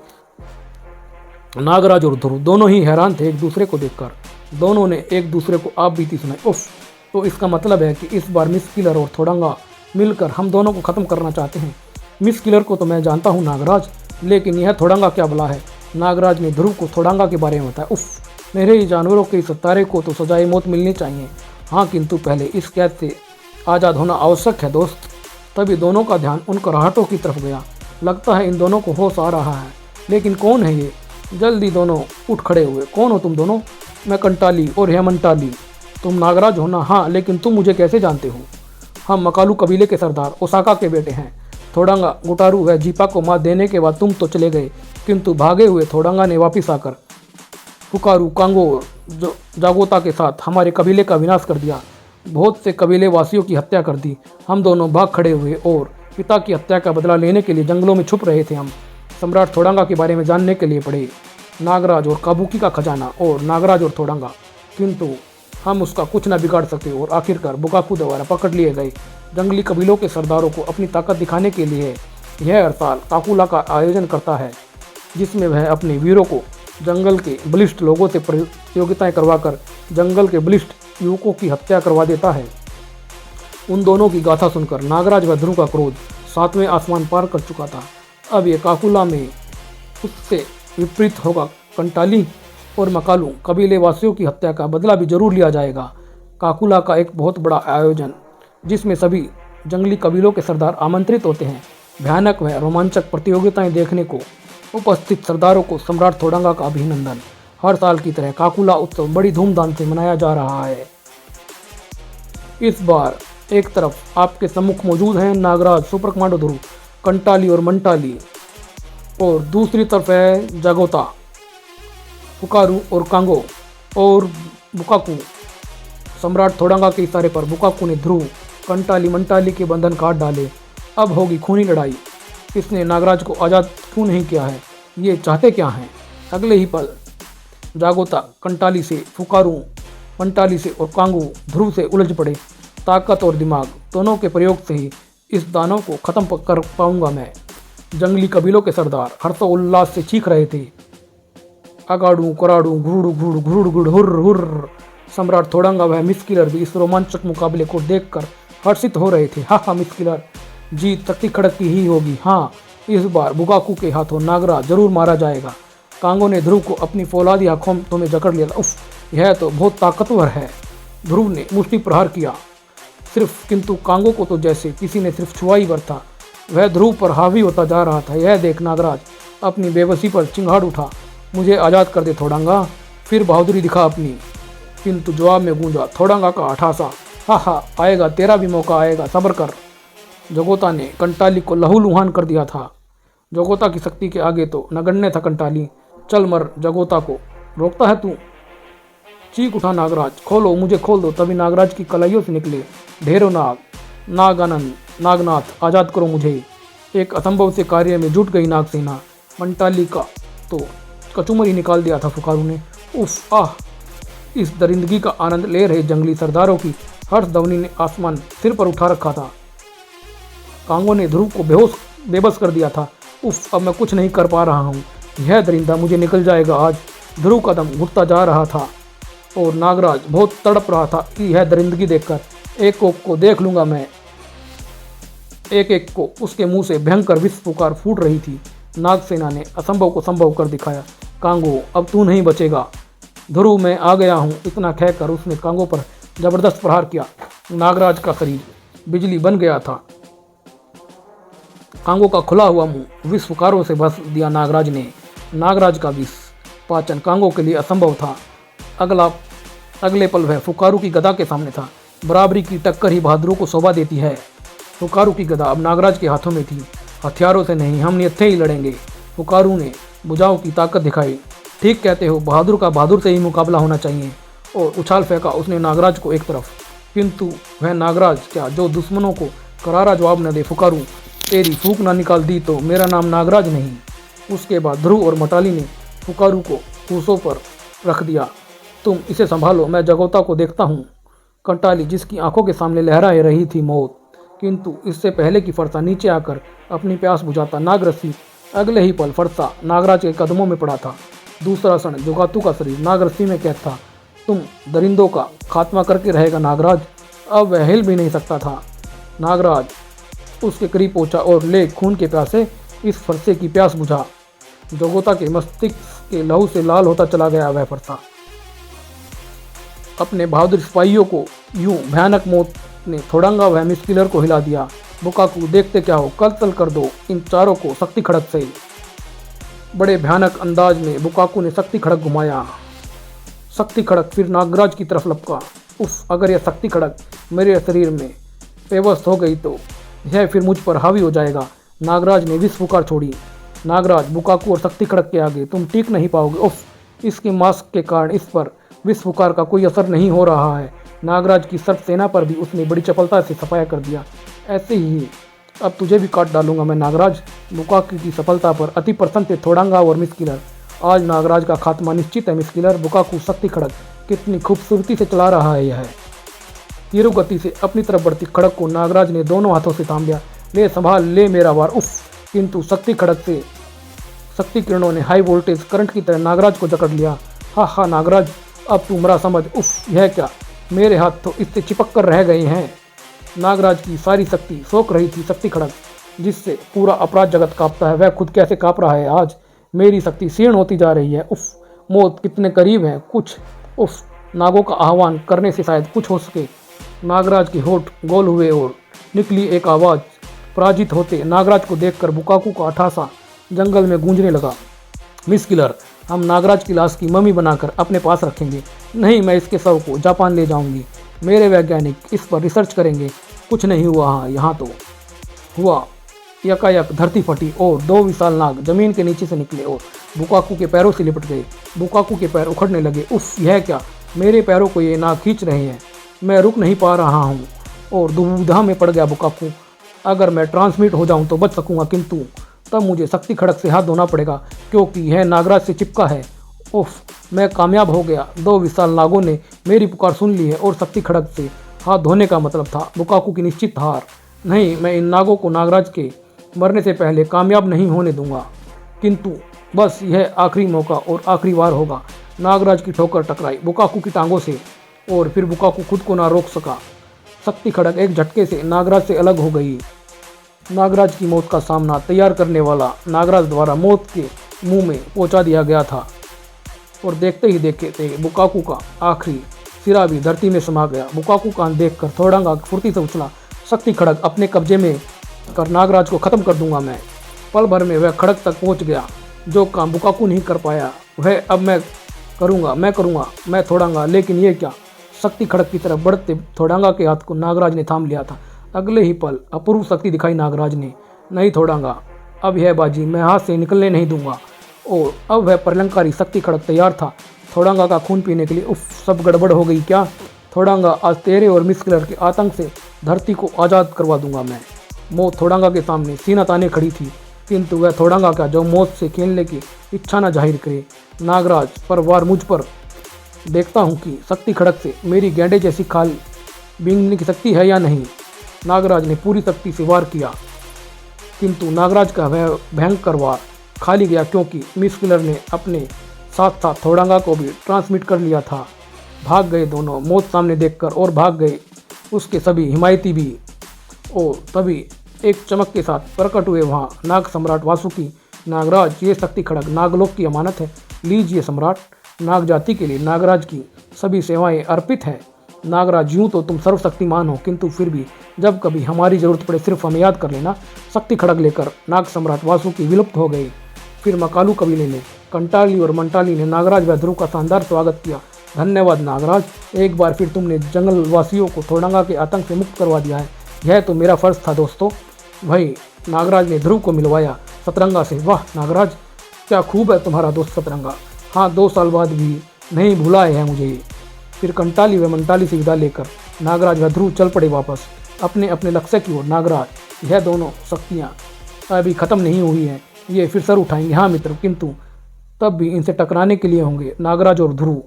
नागराज और ध्रुव दोनों ही हैरान थे एक दूसरे को देखकर। दोनों ने एक दूसरे को आप बीती सुनाई। उफ, तो इसका मतलब है कि इस बार मिस किलर और थोड़ंगा मिलकर हम दोनों को ख़त्म करना चाहते हैं। मिस किलर को तो मैं जानता हूँ नागराज, लेकिन यह थोड़ंगा क्या बला है। नागराज ने ध्रुव को थोड़ंगा के बारे में बताया। उफ, मेरे ही जानवरों के इस तारे को तो सजाए मौत मिलनी चाहिए। हाँ, किंतु पहले इस कैद से आज़ाद होना आवश्यक है दोस्त। तभी दोनों का ध्यान उन कराहटों की तरफ गया। लगता है इन दोनों को होश आ रहा है, लेकिन कौन है ये। जल्दी दोनों उठ खड़े हुए। कौन हो तुम दोनों। मैं कंटाली और हेमंटाली। तुम नागराज हो ना। हाँ, लेकिन तुम मुझे कैसे जानते हो। हम मकालू कबीले के सरदार ओसाका के बेटे हैं। थोड़ंगा, गुटारू व जीपा को मात देने के बाद तुम तो चले गए, किंतु भागे हुए थोड़ंगा ने वापिस आकर पुकारू, कांगो, जागोता के साथ हमारे कबीले का विनाश कर दिया। बहुत से कबीले वासियों की हत्या कर दी। हम दोनों भाग खड़े हुए और पिता की हत्या का बदला लेने के लिए जंगलों में छुप रहे थे। हम सम्राट थोड़ंगा के बारे में जानने के लिए पड़े। नागराज और काबुकी का खजाना और नागराज और थोड़ंगा, किंतु हम उसका कुछ न बिगाड़ सके और आखिरकार बुकाकू द्वारा पकड़ लिए गए। जंगली कबीलों के सरदारों को अपनी ताकत दिखाने के लिए यह हर साल काकुला का आयोजन करता है, जिसमें वह अपने वीरों को जंगल के बलिष्ठ लोगों से प्रतियोगिताएं करवाकर जंगल के बलिष्ठ युवकों की हत्या करवा देता है। उन दोनों की गाथा सुनकर नागराज व ध्रुव का क्रोध 7वें आसमान पार कर चुका था। अब ये काकुला में उससे विपरीत होगा। कंटाली और मकालू कबीले वासियों की हत्या का बदला भी जरूर लिया जाएगा। काकुला का एक बहुत बड़ा आयोजन जिसमें सभी जंगली कबीलों के सरदार आमंत्रित होते हैं। भयानक व रोमांचक प्रतियोगिताएं देखने को उपस्थित सरदारों को सम्राट थोड़ंगा का अभिनंदन। हर साल की तरह काकुला उत्सव बड़ी धूमधाम से मनाया जा रहा है। इस बार एक तरफ आपके सम्मुख मौजूद हैं नागराज, सुपर कमांडो ध्रुव, कंटाली और मंटाली, और दूसरी तरफ है जागोता, पुकारू और कांगो और बुकाकू। सम्राट थोड़ंगा के इशारे पर बुकाकू ने ध्रुव, कंटाली, मंटाली के बंधन काट डाले। अब होगी खूनी लड़ाई। इसने नागराज को आज़ाद क्यों नहीं किया है। ये चाहते क्या हैं। अगले ही पल जागोता कंटाली से, पुकारू मंटाली से और कांगू ध्रुव से उलझ पड़े। ताकत और दिमाग दोनों के प्रयोग से ही इस दानव को खत्म कर पाऊंगा मैं। जंगली कबीलों के सरदार हर्षोल्लास से चीख रहे थे। अगाड़ू कराड़ू घुड़ू घुड़ घुड़ घुड़ हुर्र हुर्र। सम्राट थोड़ंगा वह मिस किलर भी इस रोमांचक मुकाबले को देखकर हर्षित हो रहे थे। हाँ, मिस किलर, जीत शक्ति खड़क की ही होगी। हाँ, इस बार बुकाकू के हाथों नागराज जरूर मारा जाएगा। कांगो ने ध्रुव को अपनी फौलादी आंखों में जकड़ लिया। उफ, यह तो बहुत ताकतवर है। ध्रुव ने मुष्टि प्रहार किया सिर्फ, किंतु कांगो को तो जैसे किसी ने सिर्फ छुआ ही भर था। वह ध्रुव पर हावी होता जा रहा था। यह देख नागराज अपनी बेबसी पर चिंगाड़ उठा। मुझे आज़ाद कर दे थोड़ंगा, फिर बहादुरी दिखा अपनी। किंतु जवाब में गूंजा थोड़ंगा का अठासा। हा, आएगा, तेरा भी मौका आएगा, सब्र कर। जगोता ने कंटाली को लहूलुहान कर दिया था। जगोता की शक्ति के आगे तो नगण्य था कंटाली। चल मर, जगोता को रोकता है तू। चीख उठा नागराज, खोलो, मुझे खोल दो। तभी नागराज की कलाइयों से निकले ढेरों नाग। नागानंद, नागनाथ, आज़ाद करो मुझे। एक असंभव से कार्य में जुट गई नागसेना। मंटाली का तो कचूमर ही निकाल दिया था फुकारू ने। उफ आह! इस दरिंदगी का आनंद ले रहे जंगली सरदारों की हर्ष ध्वनि ने आसमान सिर पर उठा रखा था। कांगो ने ध्रुव को बेबस कर दिया था। उफ, अब मैं कुछ नहीं कर पा रहा हूँ, यह दरिंदा मुझे निकल जाएगा आज। ध्रुव का दम घुटता जा रहा था और नागराज बहुत तड़प रहा था कि यह दरिंदगी देखकर। एक को देख लूंगा मैं, एक एक को। उसके मुंह से भयंकर विष पुकार फूट रही थी। नागसेना ने असंभव को संभव कर दिखाया। कांगो, अब तू नहीं बचेगा। ध्रुव, मैं आ गया हूँ, इतना कहकर उसने कांगो पर जबरदस्त प्रहार किया। नागराज का शरीर बिजली बन गया था। कांगो का खुला हुआ मुंह विष पुकारों से भस दिया नागराज ने। नागराज का विष पाचन कांगो के लिए असंभव था। अगले पल वह फुकारू की गदा के सामने था। बराबरी की टक्कर ही बहादुरों को शोभा देती है। फुकारू की गदा अब नागराज के हाथों में थी। हथियारों से नहीं, हम निहत्थे ही लड़ेंगे। फुकारू ने भुजाओं की ताकत दिखाई। ठीक कहते हो, बहादुर का बहादुर से ही मुकाबला होना चाहिए। और उछाल फेंका उसने नागराज को एक तरफ। किंतु वह नागराज क्या जो दुश्मनों को करारा जवाब न दे। फुकारू, तेरी फूंक ना निकाल दी तो मेरा नाम नागराज नहीं। उसके बाद ध्रुव और मटाली ने फुकारू को फूसों पर रख दिया। तुम इसे संभालो, मैं जगोता को देखता हूँ। कंटाली, जिसकी आंखों के सामने लहरा रही थी मौत, किंतु इससे पहले कि फरसा नीचे आकर अपनी प्यास बुझाता, नागरसी अगले ही पल फरसा नागराज के कदमों में पड़ा था। दूसरा क्षण जोगातू का शरीर नागरसी में कैद था। तुम दरिंदों का खात्मा करके रहेगा नागराज। अब वह हिल भी नहीं सकता था। नागराज उसके करीब पहुंचा और ले खून के प्यासे इस फरसे की प्यास बुझा। जोगोता के मस्तिष्क के लहू से लाल होता चला गया वह फरसा। अपने बहादुर सिपाहियों को यूं भयानक मौत ने थोड़ांगा वह मिस्किलर को हिला दिया। बुकाकू, देखते क्या हो, कत्ल कर दो इन चारों को शक्ति खड़ग से। बड़े भयानक अंदाज में बुकाकू ने शक्ति खड़ग घुमाया। शक्ति खड़ग फिर नागराज की तरफ लपका। उफ, अगर यह शक्ति खड़ग मेरे शरीर में पेवस्त हो गई तो यह फिर मुझ पर हावी हो जाएगा। नागराज ने विष पुकार छोड़ी। नागराज, बुकाकू और शक्ति खड़ग के आगे तुम टिक नहीं पाओगे। उफ, इसके मास्क के कारण इस पर विष पुकार का कोई असर नहीं हो रहा है। नागराज की सर्प सेना पर भी उसने बड़ी चपलता से सफाया कर दिया। ऐसे ही अब तुझे भी काट डालूंगा मैं नागराज। बुकाकू की सफलता पर अति प्रसन्न थे थोड़ांगा और मिस्किलर। आज नागराज का खात्मा निश्चित है मिस्किलर। बुकाकू, शक्ति खड़ग कितनी खूबसूरती से चला रहा है यह। तीव्र गति से अपनी तरफ बढ़ती खड़ग को नागराज ने दोनों हाथों से थाम लिया। ले संभाल, ले मेरा वार। उफ, किंतु शक्ति खड़ग से शक्ति किरणों ने हाई वोल्टेज करंट की तरह नागराज को जकड़ लिया। हा नागराज, अब तू मरा समझ। उफ, यह क्या, मेरे हाथ तो इससे चिपक कर रह गए हैं। नागराज की सारी शक्ति सोख रही थी। शक्ति खड़ग, जिससे पूरा अपराध जगत कांपता है, वह खुद कैसे कांप रहा है आज। मेरी शक्ति क्षीण होती जा रही है। उफ, मौत कितने करीब है। कुछ उफ, नागों का आह्वान करने से शायद कुछ हो सके। नागराज के होठ गोल हुए और निकली एक आवाज़। पराजित होते नागराज को देखकर बुकाकू का अठासा जंगल में गूंजने लगा। मिस्किलर, हम नागराज की लाश की मम्मी बनाकर अपने पास रखेंगे। नहीं, मैं इसके शव को जापान ले जाऊंगी। मेरे वैज्ञानिक इस पर रिसर्च करेंगे। कुछ नहीं हुआ। हाँ, यहाँ तो हुआ। यकायक धरती फटी और दो विशाल नाग जमीन के नीचे से निकले और बुकाकू के पैरों से लिपट गए। बुकाकू के पैर उखड़ने लगे। उफ, यह क्या, मेरे पैरों को ये नाग खींच रहे हैं। मैं रुक नहीं पा रहा हूँ और दुविधा में पड़ गया बुकाकू। अगर मैं ट्रांसमिट हो जाऊँ तो बच सकूँगा, किंतु तब मुझे शक्ति खड़ग से हाथ धोना पड़ेगा क्योंकि यह नागराज से चिपका है। उफ, मैं कामयाब हो गया। दो विशाल नागों ने मेरी पुकार सुन ली है और शक्ति खड़ग से हाथ धोने का मतलब था बुकाकू की निश्चित हार। नहीं, मैं इन नागों को नागराज के मरने से पहले कामयाब नहीं होने दूंगा। किंतु बस यह आखिरी मौका और आखिरी वार होगा। नागराज की ठोकर टकराई बुकाकू की टांगों से और फिर बुकाकू खुद को ना रोक सका। शक्ति खड़ग एक झटके से नागराज से अलग हो गई। नागराज की मौत का सामना तैयार करने वाला नागराज द्वारा मौत के मुंह में पहुंचा दिया गया था और देखते ही देखते बुकाकू का आखिरी सिरा भी धरती में समा गया। बुकाकू का अंत देखकर थोड़ांगा फुर्ती से उछला। शक्ति खड़ग अपने कब्जे में कर नागराज को खत्म कर दूंगा मैं। पल भर में वह खड़ग तक पहुंच गया। जो काम बुकाकू नहीं कर पाया वह अब मैं करूंगा। मैं थोड़ांगा, लेकिन ये क्या। शक्ति खड़ग की तरफ बढ़ते थोड़ांगा के हाथ को नागराज ने थाम लिया था। अगले ही पल अपूर्व शक्ति दिखाई नागराज ने। नहीं थोड़ांगा, अब यह बाजी मैं हाथ से निकलने नहीं दूंगा। और अब वह प्रलंकारी शक्ति खड़ग तैयार था थोड़ांगा का खून पीने के लिए। उफ, सब गड़बड़ हो गई क्या। थोड़ांगा, आज तेरे और मिस्किलर के आतंक से धरती को आज़ाद करवा दूंगा मैं। मौत थोड़ांगा के सामने सीना ताने खड़ी थी। किंतु वह थोड़ांगा का जो मौत से खेलने की इच्छा न जाहिर करे। नागराज पर वार मुझ पर, देखता हूँ कि शक्ति खड़ग से मेरी गैंडे जैसी खाल बींगने की शक्ति है या नहीं। नागराज ने पूरी शक्ति से वार किया, किंतु नागराज का वह भयंकर वार खाली गया, क्योंकि मिस किलर ने अपने साथ साथ थोड़ांगा को भी ट्रांसमिट कर लिया था। भाग गए दोनों, मौत सामने देखकर, और भाग गए उसके सभी हिमायती भी। और तभी एक चमक के साथ प्रकट हुए वहाँ नाग सम्राट वासुकी। नागराज, ये शक्ति खड़ग नागलोक की अमानत है, लीजिए सम्राट। नाग जाति के लिए नागराज की सभी सेवाएं अर्पित हैं। नागराज, यूँ तो तुम सर्वशक्तिमान हो, किंतु फिर भी जब कभी हमारी जरूरत पड़े सिर्फ हमें याद कर लेना। शक्ति खड़ग लेकर नाग सम्राट वासुकी विलुप्त हो गए। फिर मकालू कबीले ने, कंटाली और मंटाली ने नागराज व ध्रुव का शानदार स्वागत किया। धन्यवाद नागराज, एक बार फिर तुमने जंगल वासियों को थोड़ांगा के आतंक से मुक्त करवा दिया है। यह तो मेरा फर्ज था दोस्तों। भाई नागराज ने ध्रुव को मिलवाया सतरंगा से। वाह नागराज, क्या खूब है तुम्हारा दोस्त सतरंगा। हाँ, 2 साल बाद भी नहीं भुलाए हैं मुझे। फिर कंटाली व मंटाली से विदा लेकर नागराज व ध्रुव चल पड़े वापस अपने अपने लक्ष्य की ओर। नागराज, यह दोनों शक्तियाँ अभी ख़त्म नहीं हुई हैं, ये फिर सर उठाएंगे। हाँ मित्र, किंतु तब भी इनसे टकराने के लिए होंगे नागराज और ध्रुव।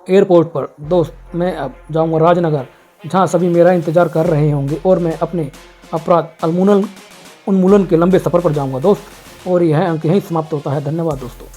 एयरपोर्ट पर दोस्त, मैं अब जाऊंगा राजनगर, जहां सभी मेरा इंतजार कर रहे होंगे, और मैं अपने अपराध उन्मूलन के लंबे सफ़र पर जाऊंगा दोस्त। और यह अंक यहीं समाप्त होता है। धन्यवाद दोस्तों।